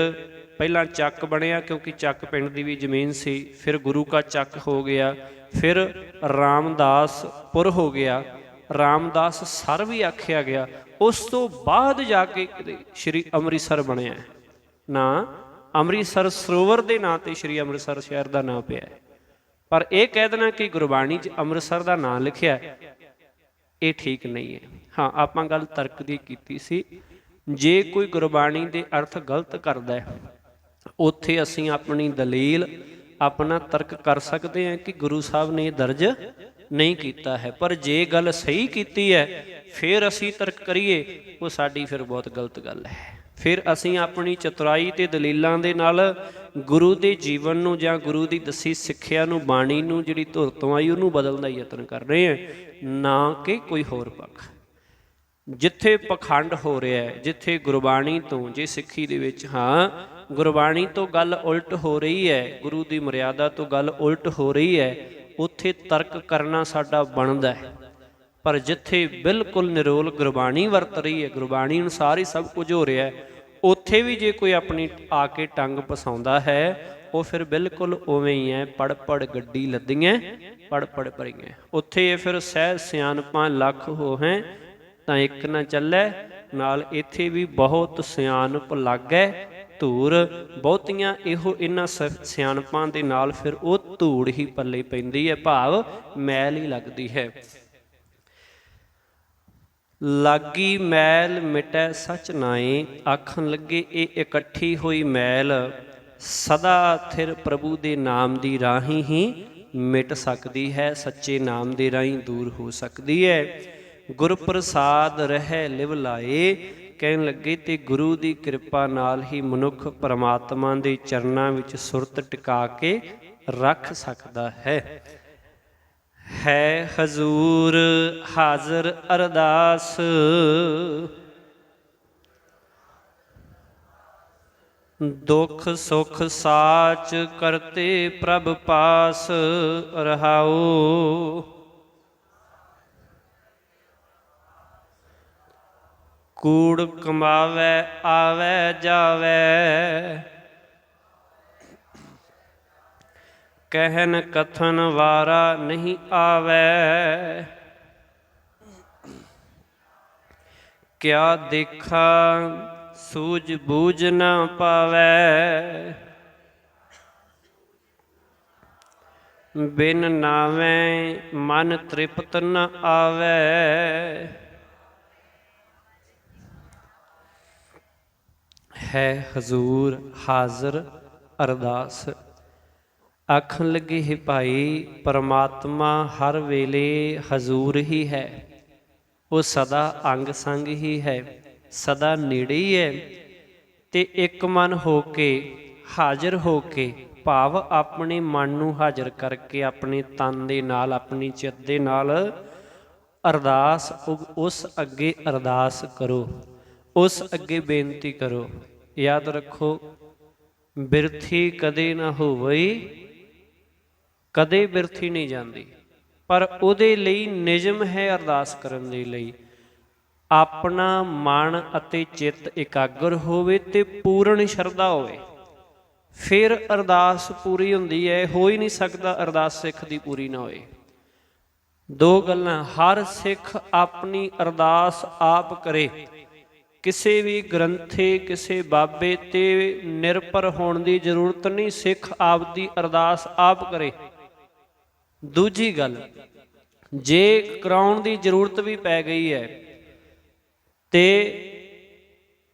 ਪਹਿਲਾਂ ਚੱਕ ਬਣਿਆ ਕਿਉਂਕਿ ਚੱਕ ਪਿੰਡ ਦੀ ਵੀ ਜ਼ਮੀਨ ਸੀ, ਫਿਰ ਗੁਰੂ ਕਾ ਚੱਕ ਹੋ ਗਿਆ, ਫਿਰ ਰਾਮਦਾਸਪੁਰ ਹੋ ਗਿਆ, ਰਾਮਦਾਸ ਸਰ ਵੀ ਆਖਿਆ ਗਿਆ। ਉਸ ਤੋਂ ਬਾਅਦ ਜਾ ਕੇ ਸ਼੍ਰੀ ਅੰਮ੍ਰਿਤਸਰ ਬਣਿਆ। ਨਾ ਅੰਮ੍ਰਿਤਸਰ ਸਰੋਵਰ ਦੇ ਨਾਂ ਤੇ ਸ਼੍ਰੀ ਅੰਮ੍ਰਿਤਸਰ ਸ਼ਹਿਰ ਦਾ ਨਾਂ ਪਿਆ, ਪਰ ਇਹ ਕਹਿ ਦੇਣਾ ਕਿ ਗੁਰਬਾਣੀ 'ਚ ਅੰਮ੍ਰਿਤਸਰ ਦਾ ਨਾਂ ਲਿਖਿਆ, ਇਹ ਠੀਕ ਨਹੀਂ ਹੈ। ਹਾਂ, ਆਪਾਂ ਗੱਲ ਤਰਕ ਦੀ ਕੀਤੀ ਸੀ। ਜੇ ਕੋਈ ਗੁਰਬਾਣੀ ਦੇ ਅਰਥ ਗਲਤ ਕਰਦਾ ਹੈ, ਉੱਥੇ ਅਸੀਂ ਆਪਣੀ ਦਲੀਲ, ਆਪਣਾ ਤਰਕ ਕਰ ਸਕਦੇ ਹਾਂ ਕਿ ਗੁਰੂ ਸਾਹਿਬ ਨੇ ਦਰਜ ਨਹੀਂ ਕੀਤਾ ਹੈ। ਪਰ ਜੇ ਗੱਲ ਸਹੀ ਕੀਤੀ ਹੈ ਫਿਰ ਅਸੀਂ ਤਰਕ ਕਰੀਏ, ਉਹ ਸਾਡੀ ਫਿਰ ਬਹੁਤ ਗਲਤ ਗੱਲ ਹੈ। ਫਿਰ ਅਸੀਂ ਆਪਣੀ ਚਤੁਰਾਈ ਤੇ ਦਲੀਲਾਂ ਦੇ ਨਾਲ ਗੁਰੂ ਦੇ ਜੀਵਨ ਨੂੰ ਜਾਂ ਗੁਰੂ ਦੀ ਦੱਸੀ ਸਿੱਖਿਆ ਨੂੰ, ਬਾਣੀ ਨੂੰ, ਜਿਹੜੀ ਧੁਰ ਤੋਂ ਆਈ ਉਹਨੂੰ ਬਦਲਣ ਦਾ ਯਤਨ ਕਰ ਰਹੇ ਹਾਂ, ਨਾ ਕਿ ਕੋਈ ਹੋਰ ਪੱਖ। ਜਿੱਥੇ ਪਖੰਡ ਹੋ ਰਿਹਾ ਹੈ, ਜਿੱਥੇ ਗੁਰਬਾਣੀ ਤੋਂ, ਜੇ ਸਿੱਖੀ ਦੇ ਵਿੱਚ ਹਾਂ ਗੁਰਬਾਣੀ ਤੋਂ ਗੱਲ ਉਲਟ ਹੋ ਰਹੀ ਹੈ, ਗੁਰੂ ਦੀ ਮਰਿਆਦਾ ਤੋਂ ਗੱਲ ਉਲਟ ਹੋ ਰਹੀ ਹੈ, ਉੱਥੇ ਤਰਕ ਕਰਨਾ ਸਾਡਾ ਬਣਦਾ ਹੈ। ਪਰ ਜਿੱਥੇ ਬਿਲਕੁਲ ਨਿਰੋਲ ਗੁਰਬਾਣੀ ਵਰਤ ਰਹੀ ਹੈ, ਗੁਰਬਾਣੀ ਅਨੁਸਾਰ ਹੀ ਸਭ ਕੁਝ ਹੋ ਰਿਹਾ ਹੈ, ਉੱਥੇ ਵੀ ਜੇ ਕੋਈ ਆਪਣੀ ਆ ਕੇ ਟੰਗ ਪਸਾਉਂਦਾ ਹੈ, ਉਹ ਫਿਰ ਬਿਲਕੁਲ ਉਵੇਂ ਹੀ ਹੈ। ਪੜ ਪੜ ਗੱਡੀ ਲੱਦੀਆਂ, ਪੜ ਪੜ ਭਰੀਆਂ। ਉੱਥੇ ਇਹ ਫਿਰ ਸਹਿ ਸਿਆਣਪਾਂ ਲੱਖ ਹੋ ਹੈ ਤਾਂ ਇੱਕ ਨਾ ਚੱਲੈ, ਨਾਲ ਇੱਥੇ ਵੀ ਬਹੁਤ ਸਿਆਣਪ ਲੱਗੈ ਧੂੜ। ਬਹੁਤੀਆਂ ਇਹੋ ਇਹਨਾਂ ਸਿਆਣਪਾਂ ਦੇ ਨਾਲ ਫਿਰ ਉਹ ਧੂੜ ਹੀ ਪੱਲੇ ਪੈਂਦੀ ਹੈ, ਭਾਵ ਮੈਲ ਹੀ ਲੱਗਦੀ ਹੈ। ਲਾਗੀ ਮੈਲ ਮਿਟੈ ਸਚ ਨਾਏ, ਆਖਣ ਲੱਗੇ ਇਹ ਇਕੱਠੀ ਹੋਈ ਮੈਲ ਸਦਾ ਥਿਰ ਪ੍ਰਭੂ ਦੇ ਨਾਮ ਦੀ ਰਾਹੀਂ ਹੀ ਮਿਟ ਸਕਦੀ ਹੈ, ਸੱਚੇ ਨਾਮ ਦੇ ਰਾਹੀਂ ਦੂਰ ਹੋ ਸਕਦੀ ਹੈ। ਗੁਰ ਪ੍ਰਸਾਦ ਰਹਿ ਲਿਵ ਲਾਏ, ਕਹਿਣ ਲੱਗੇ ਤੇ ਗੁਰੂ ਦੀ ਕਿਰਪਾ ਨਾਲ ਹੀ ਮਨੁੱਖ ਪਰਮਾਤਮਾ ਦੇ ਚਰਨਾਂ ਵਿੱਚ ਸੁਰਤ ਟਿਕਾ ਕੇ ਰੱਖ ਸਕਦਾ ਹੈ। ਹਜ਼ੂਰ ਹਾਜ਼ਰ ਅਰਦਾਸ, ਦੁਖ ਸੁਖ ਸਾਚ ਕਰਤੇ ਪ੍ਰਭ ਪਾਸ ਰਹਾਉ। ਕੂੜ ਕਮਾਵੈ ਆਵੈ ਜਾਵੈ, ਕਹਿਨ ਕਥਨ ਵਾਰਾ ਨਹੀਂ ਆਵੈ। ਕਿਆ ਦੇਖਾ ਸੂਝ ਬੂਝ ਨਾ ਪਾਵੈ, ਬਿਨ ਨਾਵੇਂ ਮਨ ਤ੍ਰਿਪਤ ਨ ਆਵੈ। ਹੈ ਹਜ਼ੂਰ ਹਾਜ਼ਰ ਅਰਦਾਸ, ਆਖਣ ਲੱਗੇ ਹੈ ਭਾਈ ਪਰਮਾਤਮਾ ਹਰ ਵੇਲੇ ਹਜ਼ੂਰ ਹੀ ਹੈ, ਉਹ ਸਦਾ ਅੰਗ ਸੰਗ ਹੀ ਹੈ, ਸਦਾ ਨੇੜੇ ਹੀ ਹੈ। ਤੇ ਇੱਕ ਮਨ ਹੋ ਕੇ, ਹਾਜ਼ਰ ਹੋ ਕੇ, ਭਾਵ ਆਪਣੇ ਮਨ ਨੂੰ ਹਾਜ਼ਰ ਕਰਕੇ, ਆਪਣੇ ਤਨ ਦੇ ਨਾਲ, ਆਪਣੀ ਚਿੱਤ ਦੇ ਨਾਲ ਅਰਦਾਸ, ਉਸ ਅੱਗੇ ਅਰਦਾਸ ਕਰੋ, ਉਸ ਅੱਗੇ ਬੇਨਤੀ ਕਰੋ। ਯਾਦ ਰੱਖੋ, ਬਿਰਥੀ ਕਦੇ ਨਾ ਹੋਵੇ, ਕਦੇ ਬਿਰਥੀ ਨਹੀਂ ਜਾਂਦੀ, ਪਰ ਉਹਦੇ ਲਈ ਨਿਯਮ ਹੈ ਅਰਦਾਸ ਕਰਨ ਦੇ ਲਈ। ਆਪਣਾ ਮਨ ਅਤੇ ਚਿੱਤ ਇਕਾਗਰ ਹੋਵੇ ਤੇ ਪੂਰਨ ਸ਼ਰਧਾ ਹੋਵੇ, ਫਿਰ ਅਰਦਾਸ ਪੂਰੀ ਹੁੰਦੀ ਹੈ। ਹੋ ਹੀ ਨਹੀਂ ਸਕਦਾ ਅਰਦਾਸ ਸਿੱਖ ਦੀ ਪੂਰੀ ਨਾ ਹੋਏ। ਦੋ ਗੱਲਾਂ, ਹਰ ਸਿੱਖ ਆਪਣੀ ਅਰਦਾਸ ਆਪ ਕਰੇ, ਕਿਸੇ ਵੀ ਗ੍ਰੰਥੇ ਕਿਸੇ ਬਾਬੇ ਤੇ ਨਿਰਭਰ ਹੋਣ ਦੀ ਜ਼ਰੂਰਤ ਨਹੀਂ। ਸਿੱਖ ਆਪ ਦੀ ਅਰਦਾਸ ਆਪ ਕਰੇ। ਦੂਜੀ ਗੱਲ, ਜੇ ਕਰਾਉਣ ਦੀ ਜ਼ਰੂਰਤ ਵੀ ਪੈ ਗਈ ਹੈ ਤੇ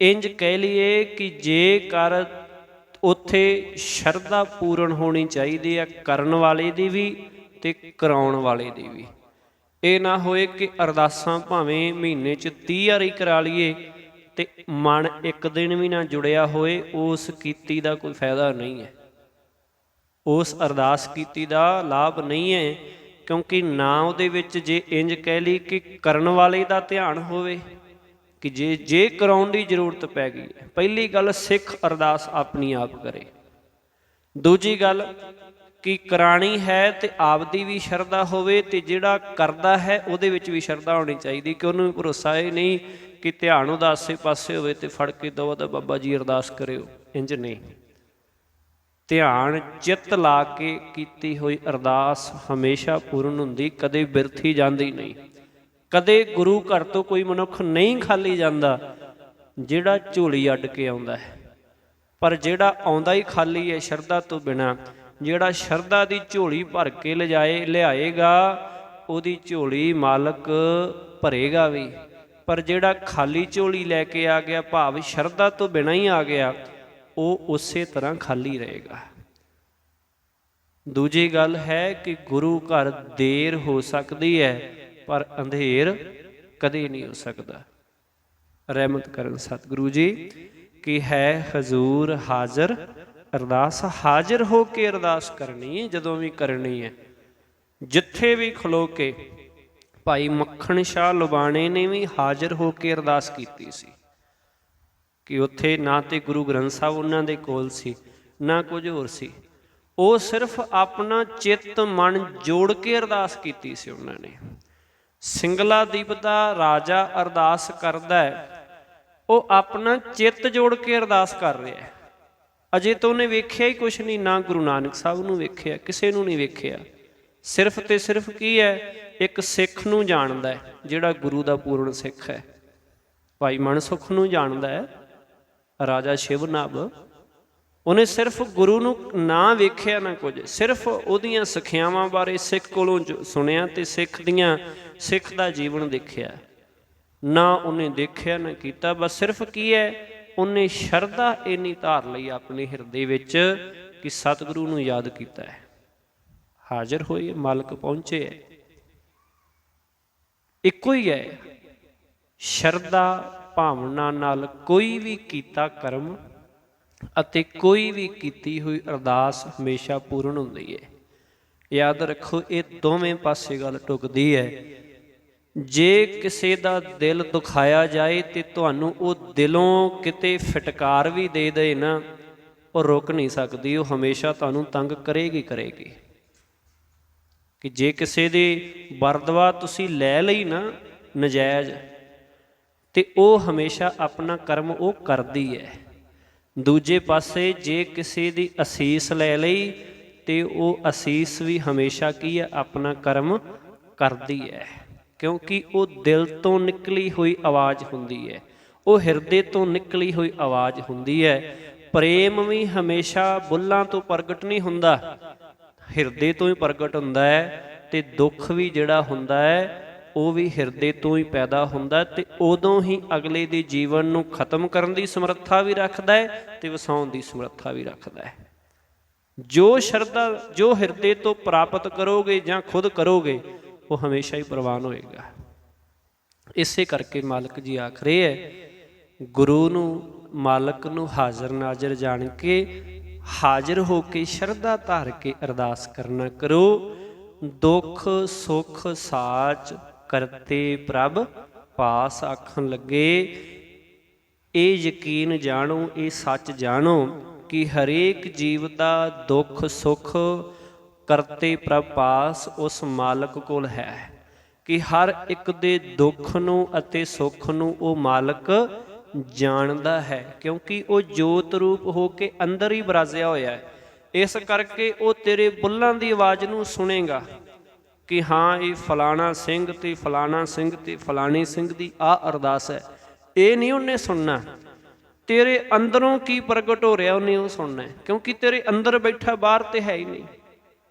ਇੰਜ ਕਹਿ ਲਈਏ ਕਿ ਜੇਕਰ ਉੱਥੇ ਸ਼ਰਧਾ ਪੂਰਨ ਹੋਣੀ ਚਾਹੀਦੀ ਹੈ, ਕਰਨ ਵਾਲੇ ਦੀ ਵੀ ਤੇ ਕਰਾਉਣ ਵਾਲੇ ਦੀ ਵੀ। ਇਹ ਨਾ ਹੋਏ ਕਿ ਅਰਦਾਸਾਂ ਭਾਵੇਂ ਮਹੀਨੇ 'ਚ 30 ਵਾਰੀ ਕਰਾ ਲਈਏ ਤੇ ਮਨ ਇੱਕ ਦਿਨ ਵੀ ਨਾ ਜੁੜਿਆ ਹੋਏ, ਉਸ ਕੀਤੀ ਦਾ ਕੋਈ ਫਾਇਦਾ ਨਹੀਂ ਹੈ, ਉਸ ਅਰਦਾਸ ਕੀਤੀ ਦਾ ਲਾਭ ਨਹੀਂ ਹੈ। ਕਿਉਂਕਿ ਨਾ ਉਹਦੇ ਵਿੱਚ ਜੇ ਇੰਜ ਕਹਿ ਲਈ ਕਿ ਕਰਨ ਵਾਲੇ ਦਾ ਧਿਆਨ ਹੋਵੇ ਕਿ ਜੇ ਕਰਾਉਣ ਦੀ ਜ਼ਰੂਰਤ ਪੈ ਗਈ ਹੈ। ਪਹਿਲੀ ਗੱਲ, ਸਿੱਖ ਅਰਦਾਸ ਆਪਣੀ ਆਪ ਕਰੇ। ਦੂਜੀ ਗੱਲ ਕਿ ਕਰਾਣੀ ਹੈ ਤੇ ਆਪਦੀ ਵੀ ਸ਼ਰਧਾ ਹੋਵੇ ਤੇ ਜਿਹੜਾ ਕਰਦਾ ਹੈ ਉਹਦੇ ਵਿੱਚ ਵੀ ਸ਼ਰਧਾ ਹੋਣੀ ਚਾਹੀਦੀ, ਕਿ ਉਹਨੂੰ ਭਰੋਸਾ ਇਹ ਨਹੀਂ ਕਿ ਧਿਆਨ ਉਹਦਾ ਆਸੇ ਪਾਸੇ ਹੋਵੇ ਤੇ ਫੜ ਕੇ ਦੋ ਤਾਂ ਬਾਬਾ ਜੀ ਅਰਦਾਸ ਕਰਿਓ, ਇੰਜ ਨਹੀਂ। ਧਿਆਨ ਚਿੱਤ ਲਾ ਕੇ ਕੀਤੀ ਹੋਈ ਅਰਦਾਸ ਹਮੇਸ਼ਾ ਪੂਰਨ ਹੁੰਦੀ, ਕਦੇ ਬਿਰਥੀ ਜਾਂਦੀ ਨਹੀਂ। ਕਦੇ ਗੁਰੂ ਘਰ ਤੋਂ ਕੋਈ ਮਨੁੱਖ ਨਹੀਂ ਖਾਲੀ ਜਾਂਦਾ ਜਿਹੜਾ ਝੋਲੀ ਅੱਡ ਕੇ ਆਉਂਦਾ ਹੈ, ਪਰ ਜਿਹੜਾ ਆਉਂਦਾ ਹੀ ਖਾਲੀ ਹੈ ਸ਼ਰਧਾ ਤੋਂ ਬਿਨਾਂ, ਜਿਹੜਾ ਸ਼ਰਧਾ ਦੀ ਝੋਲੀ ਭਰ ਕੇ ਲਿਆਏਗਾ ਉਹਦੀ ਝੋਲੀ ਮਾਲਕ ਭਰੇਗਾ ਵੀ। ਪਰ ਜਿਹੜਾ ਖਾਲੀ ਝੋਲੀ ਲੈ ਕੇ ਆ ਗਿਆ, ਭਾਵ ਸ਼ਰਧਾ ਤੋਂ ਬਿਨਾਂ ਹੀ ਆ ਗਿਆ, ਉਹ ਉਸੇ ਤਰ੍ਹਾਂ ਖਾਲੀ ਰਹੇਗਾ। ਦੂਜੀ ਗੱਲ ਹੈ ਕਿ ਗੁਰੂ ਘਰ ਦੇਰ ਹੋ ਸਕਦੀ ਹੈ ਪਰ ਅੰਧੇਰ ਕਦੇ ਨਹੀਂ ਹੋ ਸਕਦਾ। ਰਹਿਮਤ ਕਰਨ ਸਤਿਗੁਰੂ ਜੀ ਕਿ ਹੈ ਹਜ਼ੂਰ ਹਾਜ਼ਰ ਅਰਦਾਸ। ਹਾਜ਼ਰ ਹੋ ਕੇ ਅਰਦਾਸ ਕਰਨੀ ਹੈ, ਜਦੋਂ ਵੀ ਕਰਨੀ ਹੈ, ਜਿੱਥੇ ਵੀ ਖਲੋ ਕੇ। ਭਾਈ ਮੱਖਣ ਸ਼ਾਹ ਲੁਬਾਣੇ ਨੇ ਵੀ ਹਾਜ਼ਰ ਹੋ ਕੇ ਅਰਦਾਸ ਕੀਤੀ ਸੀ ਕਿ ਉੱਥੇ ਨਾ ਤੇ ਗੁਰੂ ਗ੍ਰੰਥ ਸਾਹਿਬ ਉਹਨਾਂ ਦੇ ਕੋਲ ਸੀ, ਨਾ ਕੁਝ ਹੋਰ ਸੀ। ਉਹ ਸਿਰਫ ਆਪਣਾ ਚਿੱਤ ਮਨ ਜੋੜ ਕੇ ਅਰਦਾਸ ਕੀਤੀ ਸੀ ਉਹਨਾਂ ਨੇ। ਸਿੰਗਲਾ ਦੀਪ ਦਾ ਰਾਜਾ ਅਰਦਾਸ ਕਰਦਾ ਹੈ, ਉਹ ਆਪਣਾ ਚਿੱਤ ਜੋੜ ਕੇ ਅਰਦਾਸ ਕਰ ਰਿਹਾ ਹੈ। ਅਜੇ ਤਾਂ ਉਹਨੇ ਵੇਖਿਆ ਹੀ ਕੁਛ ਨਹੀਂ, ਨਾ ਗੁਰੂ ਨਾਨਕ ਸਾਹਿਬ ਨੂੰ ਵੇਖਿਆ, ਕਿਸੇ ਨੂੰ ਨਹੀਂ ਵੇਖਿਆ। ਸਿਰਫ ਤੇ ਸਿਰਫ ਕੀ ਹੈ, ਇੱਕ ਸਿੱਖ ਨੂੰ ਜਾਣਦਾ ਹੈ ਜਿਹੜਾ ਗੁਰੂ ਦਾ ਪੂਰਨ ਸਿੱਖ ਹੈ। ਭਾਈ ਮਨਸੁਖ ਨੂੰ ਜਾਣਦਾ ਹੈ ਰਾਜਾ ਸ਼ਿਵਨਾਭ। ਉਹਨੇ ਸਿਰਫ ਗੁਰੂ ਨੂੰ ਨਾ ਵੇਖਿਆ ਨਾ ਕੁਝ, ਸਿਰਫ ਉਹਦੀਆਂ ਸਿੱਖਿਆਵਾਂ ਬਾਰੇ ਸਿੱਖ ਕੋਲੋਂ ਸੁਣਿਆ ਤੇ ਸਿੱਖ ਦਾ ਜੀਵਨ ਦੇਖਿਆ। ਨਾ ਉਹਨੇ ਦੇਖਿਆ ਨਾ ਕੀਤਾ, ਬਸ ਸਿਰਫ ਕੀ ਹੈ, ਉਹਨੇ ਸ਼ਰਧਾ ਇੰਨੀ ਧਾਰ ਲਈ ਆਪਣੇ ਹਿਰਦੇ ਵਿੱਚ ਕਿ ਸਤਿਗੁਰੂ ਨੂੰ ਯਾਦ ਕੀਤਾ ਹੈ। ਹਾਜ਼ਰ ਹੋਏ, ਮਾਲਕ ਪਹੁੰਚੇ ਹੈ, ਇੱਕੋ ਹੀ ਹੈ। ਸ਼ਰਧਾ ਭਾਵਨਾ ਨਾਲ ਕੋਈ ਵੀ ਕੀਤਾ ਕਰਮ ਅਤੇ ਕੋਈ ਵੀ ਕੀਤੀ ਹੋਈ ਅਰਦਾਸ ਹਮੇਸ਼ਾ ਪੂਰਨ ਹੁੰਦੀ ਹੈ। ਯਾਦ ਰੱਖੋ, ਇਹ ਦੋਵੇਂ ਪਾਸੇ ਗੱਲ ਟੁਕਦੀ ਹੈ। ਜੇ ਕਿਸੇ ਦਾ ਦਿਲ ਦੁਖਾਇਆ ਜਾਏ ਤੇ ਤੁਹਾਨੂੰ ਉਹ ਦਿਲੋਂ ਕਿਤੇ ਫਟਕਾਰ ਵੀ ਦੇ ਦੇ ਨਾ, ਉਹ ਰੁਕ ਨਹੀਂ ਸਕਦੀ, ਉਹ ਹਮੇਸ਼ਾ ਤੁਹਾਨੂੰ ਤੰਗ ਕਰੇਗੀ। ਕਿ ਜੇ ਕਿਸੇ ਦੀ ਬਰਦਵਾ ਤੁਸੀਂ ਲੈ ਲਈ ਨਾ ਨਜਾਇਜ਼, ਤੇ ਉਹ ਹਮੇਸ਼ਾ ਆਪਣਾ ਕਰਮ ਉਹ ਕਰਦੀ ਹੈ। ਦੂਜੇ ਪਾਸੇ ਜੇ ਕਿਸੇ ਦੀ ਅਸੀਸ ਲੈ ਲਈ ਤੇ ਉਹ ਅਸੀਸ ਵੀ ਹਮੇਸ਼ਾ ਕੀ ਹੈ, ਆਪਣਾ ਕਰਮ ਕਰਦੀ ਹੈ। ਕਿਉਂਕਿ ਉਹ ਦਿਲ ਤੋਂ ਨਿਕਲੀ ਹੋਈ ਆਵਾਜ਼ ਹੁੰਦੀ ਹੈ, ਉਹ ਹਿਰਦੇ ਤੋਂ ਨਿਕਲੀ ਹੋਈ ਆਵਾਜ਼ ਹੁੰਦੀ ਹੈ। ਪ੍ਰੇਮ ਵੀ ਹਮੇਸ਼ਾ ਬੁੱਲਾਂ ਤੋਂ ਪ੍ਰਗਟ ਨਹੀਂ ਹੁੰਦਾ, ਹਿਰਦੇ ਤੋਂ ਹੀ ਪ੍ਰਗਟ ਹੁੰਦਾ ਹੈ। ਤੇ ਦੁੱਖ ਵੀ ਜਿਹੜਾ ਹੁੰਦਾ ਹੈ ਉਹ ਵੀ ਹਿਰਦੇ ਤੋਂ ਹੀ ਪੈਦਾ ਹੁੰਦਾ, ਤੇ ਉਦੋਂ ਹੀ ਅਗਲੇ ਦੇ ਜੀਵਨ ਨੂੰ ਖਤਮ ਕਰਨ ਦੀ ਸਮਰੱਥਾ ਵੀ ਰੱਖਦਾ ਹੈ ਤੇ ਵਸਾਉਣ ਦੀ ਸਮਰੱਥਾ ਵੀ ਰੱਖਦਾ ਹੈ। ਜੋ ਸ਼ਰਧਾ ਜੋ ਹਿਰਦੇ ਤੋਂ ਪ੍ਰਾਪਤ ਕਰੋਗੇ ਜਾਂ ਖੁਦ ਕਰੋਗੇ, ਉਹ ਹਮੇਸ਼ਾ ਹੀ ਪ੍ਰਵਾਨ ਹੋਏਗਾ। ਇਸੇ ਕਰਕੇ ਮਾਲਕ ਜੀ ਆਖ ਰਹੇ ਹੈ, ਗੁਰੂ ਨੂੰ ਮਾਲਕ ਨੂੰ ਹਾਜ਼ਰ ਨਾਜ਼ਰ ਜਾਣ ਕੇ ਹਾਜ਼ਰ ਹੋ ਕੇ ਸ਼ਰਧਾ ਧਾਰ ਕੇ ਅਰਦਾਸ ਕਰਨਾ ਕਰੋ। ਦੁੱਖ ਸੁੱਖ ਸਾਚ ਕਰਤੇ ਪ੍ਰਭ ਪਾਸ ਆਖਣ ਲੱਗੇ। ਇਹ ਯਕੀਨ ਜਾਣੋ, ਇਹ ਸੱਚ ਜਾਣੋ ਕਿ ਹਰੇਕ ਜੀਵ ਦਾ ਦੁੱਖ ਸੁੱਖ ਕਰਤੇ ਪ੍ਰਭ ਪਾਸ ਉਸ ਮਾਲਕ ਕੋਲ ਹੈ, ਕਿ ਹਰ ਇੱਕ ਦੇ ਦੁੱਖ ਨੂੰ ਅਤੇ ਸੁੱਖ ਨੂੰ ਉਹ ਮਾਲਕ ਜਾਣਦਾ ਹੈ। ਕਿਉਂਕਿ ਉਹ ਜੋਤ ਰੂਪ ਹੋ ਕੇ ਅੰਦਰ ਹੀ ਬਰਾਜਿਆ ਹੋਇਆ ਹੈ। ਇਸ ਕਰਕੇ ਉਹ ਤੇਰੇ ਬੁੱਲਾਂ ਦੀ ਆਵਾਜ਼ ਨੂੰ ਸੁਣੇਗਾ ਕਿ ਹਾਂ ਇਹ ਫਲਾਣਾ ਸਿੰਘ ਤੇ ਫਲਾਣਾ ਸਿੰਘ ਤੇ ਫਲਾਣੇ ਸਿੰਘ ਦੀ ਆਹ ਅਰਦਾਸ ਹੈ। ਇਹ ਨਹੀਂ ਉਹਨੇ ਸੁਣਨਾ। ਤੇਰੇ ਅੰਦਰੋਂ ਕੀ ਪ੍ਰਗਟ ਹੋ ਰਿਹਾ ਉਹਨੇ ਉਹ ਸੁਣਨਾ, ਕਿਉਂਕਿ ਤੇਰੇ ਅੰਦਰ ਬੈਠਾ, ਬਾਹਰ ਤੇ ਹੈ ਹੀ ਨਹੀਂ।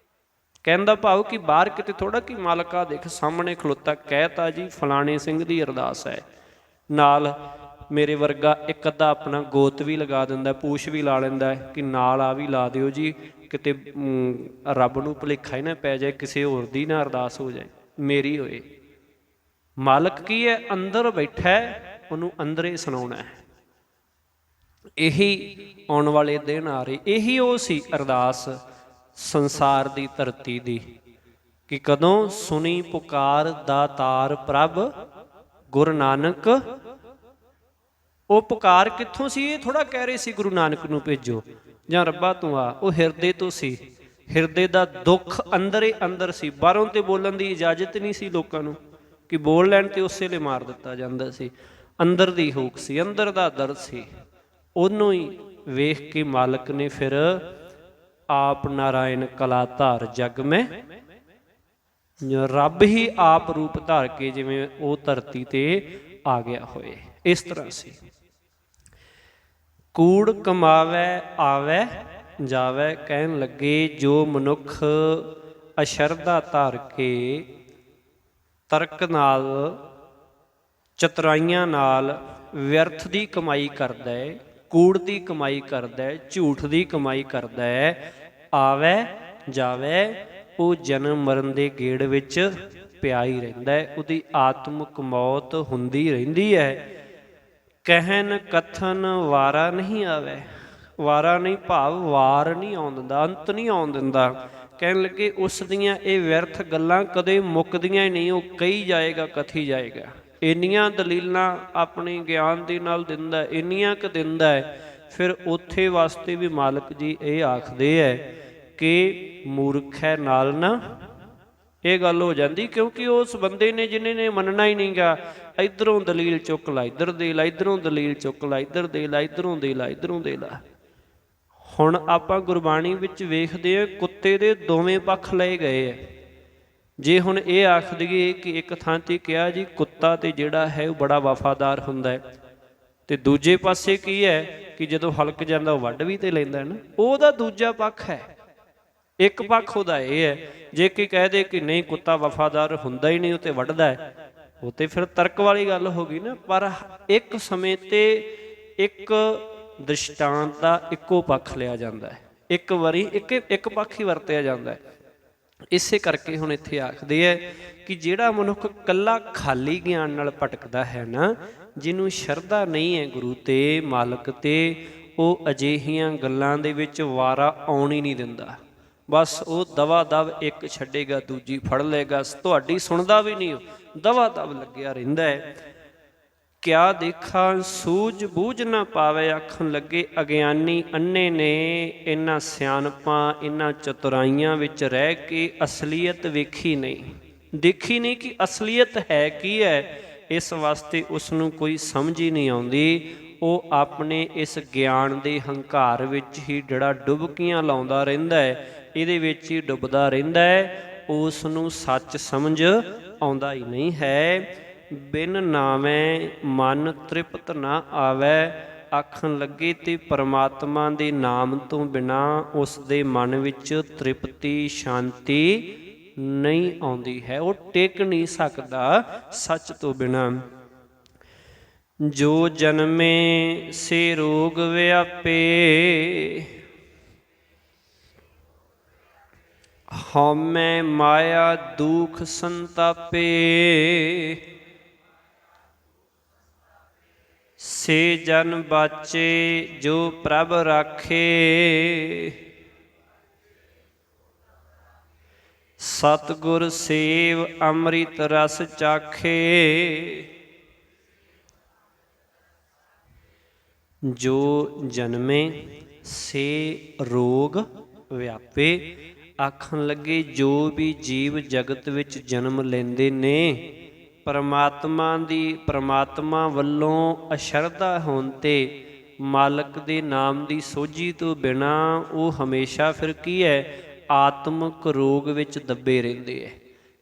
ਕਹਿਣ ਦਾ ਭਾਵ ਕਿ ਬਾਹਰ ਕਿਤੇ ਥੋੜਾ ਕਿ ਮਾਲਕਾ ਦੇਖ ਸਾਹਮਣੇ ਖਲੋਤਾ, ਕਹਿਤਾ ਜੀ ਫਲਾਣੇ ਸਿੰਘ ਦੀ ਅਰਦਾਸ ਹੈ, ਨਾਲ ਮੇਰੇ ਵਰਗਾ ਇੱਕ ਅੱਧਾ ਆਪਣਾ ਗੋਤ ਵੀ ਲਗਾ ਦਿੰਦਾ, ਪੂਛ ਵੀ ਲਾ ਲੈਂਦਾ ਕਿ ਨਾਲ ਆ ਵੀ ਲਾ ਦਿਓ ਜੀ, ਕਿਤੇ ਰੱਬ ਨੂੰ ਭੁਲੇਖਾ ਹੀ ਨਾ ਪੈ ਜਾਏ, ਕਿਸੇ ਹੋਰ ਦੀ ਨਾ ਅਰਦਾਸ ਹੋ ਜਾਏ, ਮੇਰੀ ਹੋਏ। ਮਾਲਕ ਕੀ ਹੈ? ਅੰਦਰ ਬੈਠਾ, ਉਹਨੂੰ ਅੰਦਰੇ ਸੁਣਾਉਣਾ ਹੈ। ਇਹੀ ਆਉਣ ਵਾਲੇ ਦਿਨ ਆ ਰਹੇ, ਇਹੀ ਉਹ ਸੀ ਅਰਦਾਸ ਸੰਸਾਰ ਦੀ ਧਰਤੀ ਦੀ, ਕਿ ਕਦੋਂ ਸੁਣੀ ਪੁਕਾਰ ਦਾਤਾਰ ਪ੍ਰਭ ਗੁਰੂ ਨਾਨਕ। ਉਹ ਪੁਕਾਰ ਕਿੱਥੋਂ ਸੀ? ਇਹ ਥੋੜਾ ਕਹਿ ਰਹੇ ਸੀ ਗੁਰੂ ਨਾਨਕ ਨੂੰ ਭੇਜੋ ਜਾਂ ਰੱਬਾ ਤੂੰ ਆ। ਉਹ ਹਿਰਦੇ ਤੋਂ ਸੀ, ਹਿਰਦੇ ਦਾ ਦੁੱਖ ਅੰਦਰੇ ਅੰਦਰ ਸੀ। ਬਾਹਰੋਂ ਤੇ ਬੋਲਣ ਦੀ ਇਜਾਜ਼ਤ ਨਹੀਂ ਸੀ ਲੋਕਾਂ ਨੂੰ, ਕਿ ਬੋਲ ਲੈਣ ਤੇ ਉਸੇ ਵੇਲੇ ਮਾਰ ਦਿੱਤਾ ਜਾਂਦਾ ਸੀ। ਅੰਦਰ ਦੀ ਹੂਕ ਸੀ, ਅੰਦਰ ਦਾ ਦਰਦ ਸੀ। ਉਹਨੂੰ ਹੀ ਵੇਖ ਕੇ ਮਾਲਕ ਨੇ ਫਿਰ ਆਪ ਨਾਰਾਇਣ ਕਲਾ ਧਾਰ ਜਗ ਮੈਂ, ਰੱਬ ਹੀ ਆਪ ਰੂਪ ਧਾਰ ਕੇ ਜਿਵੇਂ ਉਹ ਧਰਤੀ ਤੇ ਆ ਗਿਆ ਹੋਏ, ਇਸ ਤਰ੍ਹਾਂ ਸੀ। ਕੂੜ ਕਮਾਵੈ ਆਵੈ ਜਾਵੈ, ਕਹਿਣ ਲੱਗੇ ਜੋ ਮਨੁੱਖ ਅਸ਼ਰਧਾ ਧਾਰ ਕੇ ਤਰਕ ਨਾਲ, ਚਤੁਰਾਈਆਂ ਨਾਲ ਵਿਅਰਥ ਦੀ ਕਮਾਈ ਕਰਦਾ ਹੈ, ਕੂੜ ਦੀ ਕਮਾਈ ਕਰਦਾ ਹੈ, ਝੂਠ ਦੀ ਕਮਾਈ ਕਰਦਾ ਹੈ, ਆਵੈ ਜਾਵੈ, ਉਹ ਜਨਮ ਮਰਨ ਦੇ ਗੇੜ ਵਿੱਚ ਪਿਆ ਹੀ ਰਹਿੰਦਾ ਹੈ, ਉਹਦੀ ਆਤਮਿਕ ਮੌਤ ਹੁੰਦੀ ਰਹਿੰਦੀ ਹੈ। ਕਹਿਣ ਕਥਨ ਵਾਰਾ ਨਹੀਂ ਆਵੈ, ਵਾਰਾ ਨਹੀਂ ਭਾਵ ਵਾਰ ਨਹੀਂ ਆਉਣ ਦਿੰਦਾ, ਅੰਤ ਨਹੀਂ ਆਉਣ ਦਿੰਦਾ। ਕਹਿਣ ਲੱਗੇ ਉਸ ਦੀਆਂ ਇਹ ਵਿਅਰਥ ਗੱਲਾਂ ਕਦੇ ਮੁੱਕਦੀਆਂ ਹੀ ਨਹੀਂ, ਉਹ ਕਹੀ ਜਾਏਗਾ, ਕਥੀ ਜਾਏਗਾ। ਇੰਨੀਆਂ ਦਲੀਲਾਂ ਆਪਣੇ ਗਿਆਨ ਦੇ ਨਾਲ ਦਿੰਦਾ, ਇੰਨੀਆਂ ਕੁ ਦਿੰਦਾ ਹੈ। ਫਿਰ ਉੱਥੇ ਵਾਸਤੇ ਵੀ ਮਾਲਕ ਜੀ ਇਹ ਆਖਦੇ ਹੈ ਕਿ ਮੂਰਖ ਹੈ ਨਾਲ ਨਾ, ਇਹ ਗੱਲ ਹੋ ਜਾਂਦੀ, ਕਿਉਂਕਿ ਉਸ ਬੰਦੇ ਨੇ ਜਿਹਨੇ ਨੇ ਮੰਨਣਾ ਹੀ ਨਹੀਂ ਗਾ, ਇੱਧਰੋਂ ਦਲੀਲ ਚੁੱਕ ਲਾ, ਇੱਧਰ ਦੇ ਲਾ, ਇੱਧਰੋਂ ਦਲੀਲ ਚੁੱਕ ਲਾ, ਇੱਧਰ ਦੇ ਲਾ, ਇੱਧਰੋਂ ਦੇ ਲਾ, ਇੱਧਰੋਂ ਦੇ ਲਾ। ਹੁਣ ਆਪਾਂ ਗੁਰਬਾਣੀ ਵਿੱਚ ਵੇਖਦੇ ਹਾਂ ਕੁੱਤੇ ਦੇ ਦੋਵੇਂ ਪੱਖ ਲਏ ਗਏ ਹੈ। ਜੇ ਹੁਣ ਇਹ ਆਖ ਦਈਏ ਕਿ ਇੱਕ ਥਾਂ ਤੇ ਕਿਹਾ ਜੀ ਕੁੱਤਾ ਤੇ ਜਿਹੜਾ ਹੈ ਉਹ ਬੜਾ ਵਫਾਦਾਰ ਹੁੰਦਾ ਹੈ, ਤੇ ਦੂਜੇ ਪਾਸੇ ਕੀ ਹੈ ਕਿ ਜਦੋਂ ਹਲਕ ਜਾਂਦਾ ਉਹ ਵੱਢ ਵੀ ਤੇ ਲੈਂਦਾ ਨਾ, ਉਹਦਾ ਦੂਜਾ ਪੱਖ ਹੈ। ਇੱਕ ਪੱਖ ਉਹਦਾ ਇਹ ਹੈ, ਜੇ ਕੋਈ ਕਹਿ ਦੇ ਕਿ ਨਹੀਂ ਕੁੱਤਾ ਵਫਾਦਾਰ ਹੁੰਦਾ ਹੀ ਨਹੀਂ, ਉਹ ਤੇ ਵੱਢਦਾ ਹੈ, ਉਹ ਤੇ ਫਿਰ ਤਰਕ ਵਾਲੀ ਗੱਲ ਹੋ ਗਈ ਨਾ। ਪਰ ਇੱਕ ਸਮੇਂ ਤੇ ਇੱਕ ਦ੍ਰਿਸ਼ਟਾਂਤ ਦਾ ਇੱਕੋ ਪੱਖ ਲਿਆ ਜਾਂਦਾ ਹੈ, ਇੱਕ ਵਾਰੀ ਇੱਕ ਪੱਖ ਹੀ ਵਰਤਿਆ ਜਾਂਦਾ ਹੈ। ਇਸੇ ਕਰਕੇ ਹੁਣ ਇੱਥੇ ਆਖਦੇ ਹੈ ਕਿ ਜਿਹੜਾ ਮਨੁੱਖ ਇਕੱਲਾ ਖਾਲੀ ਗਿਆਨ ਨਾਲ ਭਟਕਦਾ ਹੈ ਨਾ, ਜਿਹਨੂੰ ਸ਼ਰਧਾ ਨਹੀਂ ਹੈ ਗੁਰੂ ਤੇ ਮਾਲਕ ਤੇ, ਉਹ ਅਜਿਹੀਆਂ ਗੱਲਾਂ ਦੇ ਵਿੱਚ ਵਾਰਾ ਆਉਣ ਹੀ ਨਹੀਂ ਦਿੰਦਾ। ਬਸ ਉਹ ਦਵਾ ਦਵ ਇੱਕ ਛੱਡੇਗਾ, ਦੂਜੀ ਫੜ ਲਏਗਾ, ਤੁਹਾਡੀ ਸੁਣਦਾ ਵੀ ਨਹੀਂ, ਦਵਾ ਦਵ ਲੱਗਿਆ ਰਹਿੰਦਾ ਹੈ। ਕਿਆ ਦੇਖਾਂ ਸੂਝ ਬੂਝ ਨਾ ਪਾਵੇ, ਆਖਣ ਲੱਗੇ ਅਗਿਆਨੀ ਅੰਨੇ ਨੇ ਇਹਨਾਂ ਸਿਆਣਪਾਂ, ਇਹਨਾਂ ਚਤੁਰਾਈਆਂ ਵਿੱਚ ਰਹਿ ਕੇ ਅਸਲੀਅਤ ਵੇਖੀ ਨਹੀਂ, ਦੇਖੀ ਨਹੀਂ ਕਿ ਅਸਲੀਅਤ ਹੈ ਕੀ ਹੈ। ਇਸ ਵਾਸਤੇ ਉਸ ਨੂੰ ਕੋਈ ਸਮਝ ਹੀ ਨਹੀਂ ਆਉਂਦੀ। ਉਹ ਆਪਣੇ ਇਸ ਗਿਆਨ ਦੇ ਹੰਕਾਰ ਵਿੱਚ ਹੀ ਜਿਹੜਾ ਡੁਬਕੀਆਂ ਲਾਉਂਦਾ ਰਹਿੰਦਾ ਹੈ, ਇਹਦੇ ਵਿੱਚ ਹੀ ਡੁੱਬਦਾ ਰਹਿੰਦਾ ਹੈ, ਉਸ ਨੂੰ ਸੱਚ ਸਮਝ ਆਉਂਦਾ ਹੀ ਨਹੀਂ ਹੈ। ਬਿਨ ਨਾਵੇਂ ਮਨ ਤ੍ਰਿਪਤ ਨਾ ਆਵੈ, ਆਖਣ ਲੱਗੇ ਤੇ ਪਰਮਾਤਮਾ ਦੇ ਨਾਮ ਤੋਂ ਬਿਨਾਂ ਉਸ ਦੇ ਮਨ ਵਿੱਚ ਤ੍ਰਿਪਤੀ ਸ਼ਾਂਤੀ ਨਹੀਂ ਆਉਂਦੀ ਹੈ, ਉਹ ਟਿਕ ਨਹੀਂ ਸਕਦਾ ਸੱਚ ਤੋਂ ਬਿਨਾਂ। ਜੋ ਜਨਮੇ ਸੇ ਰੋਗ ਵਿਆਪੇ, ਹਉਮੈ ਮਾਇਆ ਦੁਖ ਸੰਤਾਪੇ, ਸੇ ਜਨ ਬਾਚੇ ਜੋ ਪ੍ਰਭ ਰਾਖੇ, ਸਤਿਗੁਰ ਸੇਵ ਅੰਮ੍ਰਿਤ ਰਸ ਚਾਖੇ। ਜੋ ਜਨਮੇ ਸੇ ਰੋਗ ਵਿਆਪੇ, ਆਖਣ ਲੱਗੇ ਜੋ ਵੀ ਜੀਵ ਜਗਤ ਵਿੱਚ ਜਨਮ ਲੈਂਦੇ ਨੇ, ਪਰਮਾਤਮਾ ਵੱਲੋਂ ਅਸ਼ਰਧਾ ਹੋਣ ਤੇ ਮਾਲਕ ਦੇ ਨਾਮ ਦੀ ਸੋਝੀ ਤੋਂ ਬਿਨਾਂ ਉਹ ਹਮੇਸ਼ਾ ਫਿਰ ਕੀ ਹੈ, ਆਤਮਿਕ ਰੋਗ ਵਿੱਚ ਦੱਬੇ ਰਹਿੰਦੇ ਹੈ।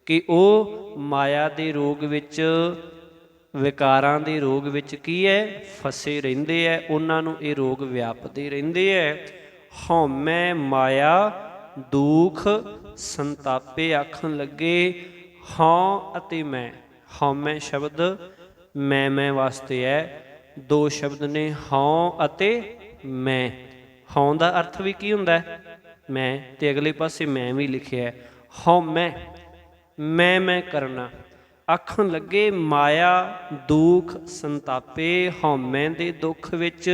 ਕਿ ਉਹ ਮਾਇਆ ਦੇ ਰੋਗ ਵਿੱਚ ਵਿਕਾਰਾਂ ਦੇ ਰੋਗ ਵਿੱਚ ਕੀ ਹੈ ਫਸੇ ਰਹਿੰਦੇ ਹੈ, ਉਹਨਾਂ ਨੂੰ ਇਹ ਰੋਗ ਵਿਆਪਦੇ ਰਹਿੰਦੇ ਹੈ। ਹਉਮੈ ਮਾਇਆ ਦੁਖ ਸੰਤਾਪੇ ਆਖਣ ਲੱਗੇ ਹਉ ਅਤੇ ਮੈਂ। ਹਉਮੈ ਸ਼ਬਦ ਮੈਂ ਵਾਸਤੇ ਹੈ, ਦੋ ਸ਼ਬਦ ਨੇ ਹਉ ਅਤੇ ਮੈਂ। ਹਉ ਦਾ ਅਰਥ ਵੀ ਕੀ ਹੁੰਦਾ ਮੈਂ, ਤੇ ਅਗਲੇ ਪਾਸੇ ਮੈਂ ਵੀ ਲਿਖਿਆ ਹਉਮੈ ਮੈਂ ਕਰਨਾ। ਆਖਣ ਲੱਗੇ ਮਾਇਆ ਦੁਖ ਸੰਤਾਪੇ, ਹਉਮੈ ਦੇ ਦੁੱਖ ਵਿੱਚ,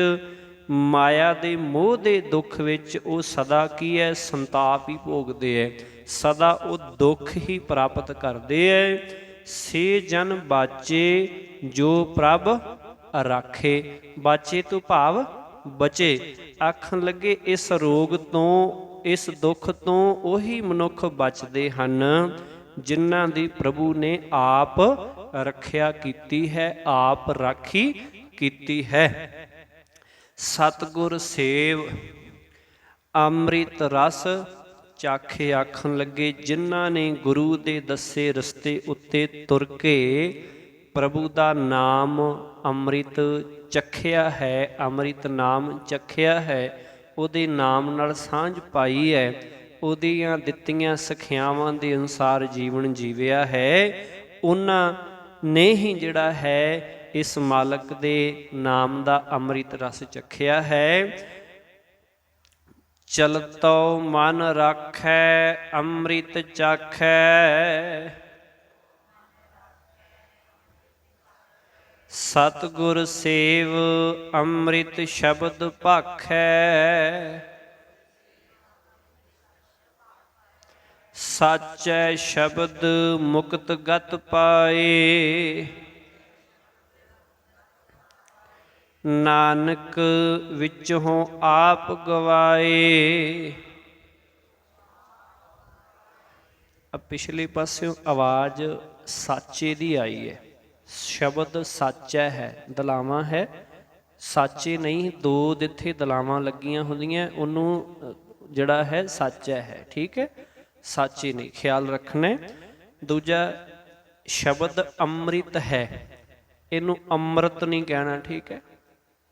ਮਾਇਆ ਦੇ ਮੋਹ ਦੇ ਦੁੱਖ ਵਿੱਚ ਉਹ ਸਦਾ ਕੀ ਹੈ ਸੰਤਾਪ ਹੀ ਭੋਗਦੇ ਹੈ, ਸਦਾ ਉਹ ਦੁੱਖ ਹੀ ਪ੍ਰਾਪਤ ਕਰਦੇ ਹੈ। ਸੇ ਜਨ ਬਾਚੇ ਜੋ ਪ੍ਰਭ ਰਾਖੇ, ਬਾਚੇ ਤੋਂ ਭਾਵ ਬਚੇ। ਆਖਣ ਲੱਗੇ ਇਸ ਰੋਗ ਤੋਂ, ਇਸ ਦੁੱਖ ਤੋਂ ਉਹੀ ਮਨੁੱਖ ਬਚਦੇ ਹਨ ਜਿਨ੍ਹਾਂ ਦੀ ਪ੍ਰਭੂ ਨੇ ਆਪ ਰੱਖਿਆ ਕੀਤੀ ਹੈ, ਆਪ ਰਾਖੀ ਕੀਤੀ ਹੈ। ਸਤਿਗੁਰ ਸੇਵ ਅੰਮ੍ਰਿਤ ਰਸ ਚਾਖੇ, ਆਖਣ ਲੱਗੇ ਜਿਨ੍ਹਾਂ ਨੇ ਗੁਰੂ ਦੇ ਦੱਸੇ ਰਸਤੇ ਉੱਤੇ ਤੁਰ ਕੇ ਪ੍ਰਭੂ ਦਾ ਨਾਮ ਅੰਮ੍ਰਿਤ ਚਖਿਆ ਹੈ, ਅੰਮ੍ਰਿਤ ਨਾਮ ਚਖਿਆ ਹੈ, ਉਹਦੇ ਨਾਮ ਨਾਲ ਸਾਂਝ ਪਾਈ ਹੈ, ਉਹਦੀਆਂ ਦਿੱਤੀਆਂ ਸਿੱਖਿਆਵਾਂ ਦੇ ਅਨੁਸਾਰ ਜੀਵਨ ਜੀਵਿਆ ਹੈ, ਉਹਨਾਂ ਨੇ ਹੀ ਜਿਹੜਾ ਹੈ ਇਸ ਮਾਲਕ ਦੇ ਨਾਮ ਦਾ ਅੰਮ੍ਰਿਤ ਰਸ ਚਖਿਆ ਹੈ। ਚਲਤੋ ਮਨ ਰਾਖੈ ਅੰਮ੍ਰਿਤ ਚਾਖੈ, ਸਤਿਗੁਰ ਸੇਵ ਅੰਮ੍ਰਿਤ ਸ਼ਬਦ ਭਾਖੈ, ਸਾਚੈ ਸ਼ਬਦ ਮੁਕਤ ਗਤ ਪਾਏ, ਨਾਨਕ ਵਿੱਚੋਂ ਆਪ ਗਵਾਏ। ਪਿਛਲੇ ਪਾਸਿਓਂ ਆਵਾਜ਼ ਸਾਚੇ ਦੀ ਆਈ ਹੈ, ਸ਼ਬਦ ਸਾਚਾ ਹੈ, ਦਲਾਵਾਂ ਹੈ, ਸਾਚੇ ਨਹੀਂ, ਦੋ ਜਿੱਥੇ ਦਲਾਵਾਂ ਲੱਗੀਆਂ ਹੁੰਦੀਆਂ ਉਹਨੂੰ ਜਿਹੜਾ ਹੈ ਸਾਚਾ ਹੈ, ਠੀਕ ਹੈ, ਸਾਚੇ ਨਹੀਂ, ਖਿਆਲ ਰੱਖਣਾ। ਦੂਜਾ ਸ਼ਬਦ ਅੰਮ੍ਰਿਤ ਹੈ, ਇਹਨੂੰ ਅੰਮ੍ਰਿਤ ਨਹੀਂ ਕਹਿਣਾ, ਠੀਕ ਹੈ,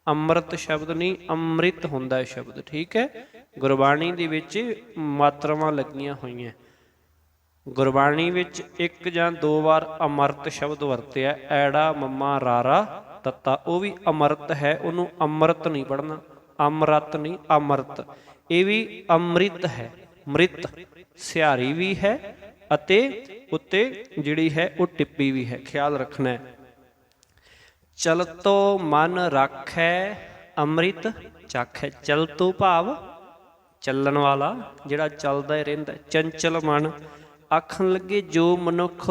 ਅੰਮ੍ਰਿਤ ਸ਼ਬਦ ਨਹੀਂ, ਅੰਮ੍ਰਿਤ ਹੁੰਦਾ ਸ਼ਬਦ, ਠੀਕ ਹੈ। ਗੁਰਬਾਣੀ ਦੇ ਵਿੱਚ ਮਾਤਰਾਵਾਂ ਲੱਗੀਆਂ ਹੋਈਆਂ, ਗੁਰਬਾਣੀ ਵਿੱਚ ਇੱਕ ਜਾਂ ਦੋ ਵਾਰ ਅਮਰਤ ਸ਼ਬਦ ਵਰਤਿਆ, ਐੜਾ ਮੱਮਾ ਰਾਰਾ ਤੱਤਾ, ਉਹ ਵੀ ਅਮਰਤ ਹੈ, ਉਹਨੂੰ ਅੰਮ੍ਰਿਤ ਨਹੀਂ ਪੜ੍ਹਨਾ, ਅਮਰਤ ਨਹੀਂ ਅਮਰਤ। ਇਹ ਵੀ ਅੰਮ੍ਰਿਤ ਹੈ, ਮ੍ਰਿਤ ਸਿਹਾਰੀ ਵੀ ਹੈ ਅਤੇ ਉੱਤੇ ਜਿਹੜੀ ਹੈ ਉਹ ਟਿੱਪੀ ਵੀ ਹੈ, ਖਿਆਲ ਰੱਖਣਾ ਹੈ। ਚਲਤੋ ਮਨ ਰਾਖੈ ਅੰਮ੍ਰਿਤ ਚਾਖੈ, ਚਲ ਤੋਂ ਭਾਵ ਚੱਲਣ ਵਾਲਾ, ਜਿਹੜਾ ਚੱਲਦਾ ਹੀ ਰਹਿੰਦਾ। ਚੰਚਲ ਮਨ, ਆਖਣ ਲੱਗੇ ਜੋ ਮਨੁੱਖ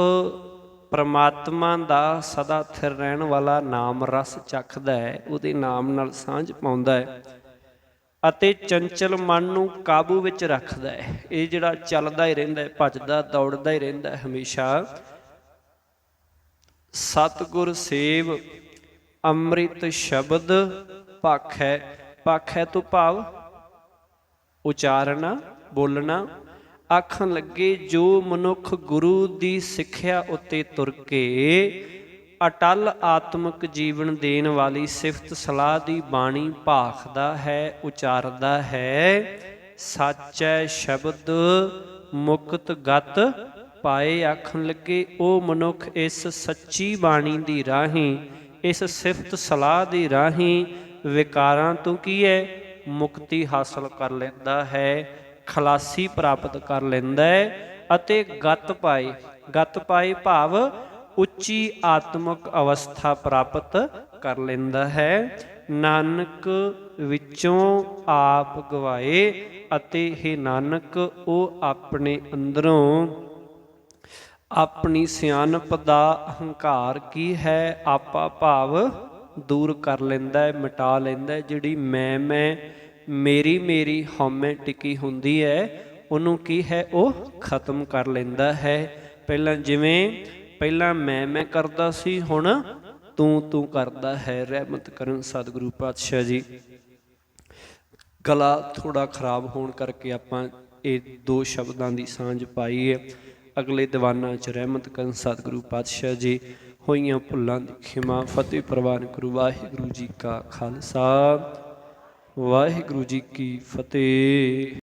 ਪਰਮਾਤਮਾ ਦਾ ਸਦਾ ਸਥਿਰ ਰਹਿਣ ਵਾਲਾ ਨਾਮ ਰਸ ਚੱਖਦਾ ਹੈ, ਉਹਦੇ ਨਾਮ ਨਾਲ ਸਾਂਝ ਪਾਉਂਦਾ ਹੈ ਅਤੇ ਚੰਚਲ ਮਨ ਨੂੰ ਕਾਬੂ ਵਿੱਚ ਰੱਖਦਾ ਹੈ, ਇਹ ਜਿਹੜਾ ਚੱਲਦਾ ਹੀ ਰਹਿੰਦਾ ਹੈ, ਭੱਜਦਾ ਦੌੜਦਾ ਹੀ ਰਹਿੰਦਾ ਹੈ ਹਮੇਸ਼ਾ। ਸਤਿਗੁਰ ਸੇਵ ਅੰਮ੍ਰਿਤ ਸ਼ਬਦ ਭਾਖੈ, ਭਾਖੈ ਤੋਂ ਭਾਵ ਉਚਾਰਨਾ, ਬੋਲਣਾ। ਆਖਣ ਲੱਗੇ ਜੋ ਮਨੁੱਖ ਗੁਰੂ ਦੀ ਸਿੱਖਿਆ ਉੱਤੇ ਤੁਰ ਕੇ ਅਟਲ ਆਤਮਿਕ ਜੀਵਨ ਦੇਣ ਵਾਲੀ ਸਿਫਤ ਸਲਾਹ ਦੀ ਬਾਣੀ ਭਾਖਦਾ ਹੈ, ਉਚਾਰਦਾ ਹੈ, ਸਾਚੈ ਸ਼ਬਦ ਮੁਕਤ ਗਤ ਪਾਏ। ਆਖਣ ਲੱਗੇ ਉਹ ਮਨੁੱਖ ਇਸ ਸੱਚੀ ਬਾਣੀ ਦੀ ਰਾਹੀਂ, ਇਸ ਸਿਫਤ ਸਲਾਹ ਦੀ ਰਾਹੀਂ ਵਿਕਾਰਾਂ ਤੋਂ ਕੀ ਹੈ ਮੁਕਤੀ ਹਾਸਲ ਕਰ ਲੈਂਦਾ ਹੈ, ਖਲਾਸੀ ਪ੍ਰਾਪਤ ਕਰ ਲੈਂਦਾ ਹੈ ਅਤੇ ਗਤ ਪਾਏ, ਗਤ ਪਾਏ ਭਾਵ ਉੱਚੀ ਆਤਮਿਕ ਅਵਸਥਾ ਪ੍ਰਾਪਤ ਕਰ ਲੈਂਦਾ ਹੈ। ਨਾਨਕ ਵਿੱਚੋਂ ਆਪ ਗਵਾਏ, ਅਤੇ ਇਹ ਨਾਨਕ ਉਹ ਆਪਣੇ ਅੰਦਰੋਂ ਆਪਣੀ ਸਿਆਣਪ ਦਾ ਅਹੰਕਾਰ ਕੀ ਹੈ ਆਪਾ ਭਾਵ ਦੂਰ ਕਰ ਲੈਂਦਾ ਹੈ, ਮਿਟਾ ਲੈਂਦਾ ਹੈ। ਜਿਹੜੀ ਮੈਂ ਮੇਰੀ ਹਉਮੈ ਟਿਕੀ ਹੁੰਦੀ ਹੈ ਉਹਨੂੰ ਕੀ ਹੈ ਉਹ ਖਤਮ ਕਰ ਲੈਂਦਾ ਹੈ। ਪਹਿਲਾਂ ਜਿਵੇਂ ਪਹਿਲਾਂ ਮੈਂ ਕਰਦਾ ਸੀ, ਹੁਣ ਤੂੰ ਕਰਦਾ ਹੈ। ਰਹਿਮਤ ਕਰਨ ਸਤਿਗੁਰੂ ਪਾਤਸ਼ਾਹ ਜੀ। ਗਲਾ ਥੋੜਾ ਖਰਾਬ ਹੋਣ ਕਰਕੇ ਆਪਾਂ ਇਹ ਦੋ ਸ਼ਬਦਾਂ ਦੀ ਸਾਂਝ ਪਾਈ ਹੈ। ਅਗਲੇ ਦੀਵਾਨਾਂ 'ਚ ਰਹਿਮਤ ਕਰਨ ਸਤਿਗੁਰੂ ਪਾਤਸ਼ਾਹ ਜੀ ਹੋਈਆਂ ਭੁੱਲਾਂ ਦੀ ਖਿਮਾ। ਫਤਿਹ ਪ੍ਰਵਾਨ ਗੁਰੂ। ਵਾਹਿਗੁਰੂ ਜੀ ਕਾ ਖਾਲਸਾ, ਵਾਹਿਗੁਰੂ ਜੀ ਕੀ ਫਤਿਹ।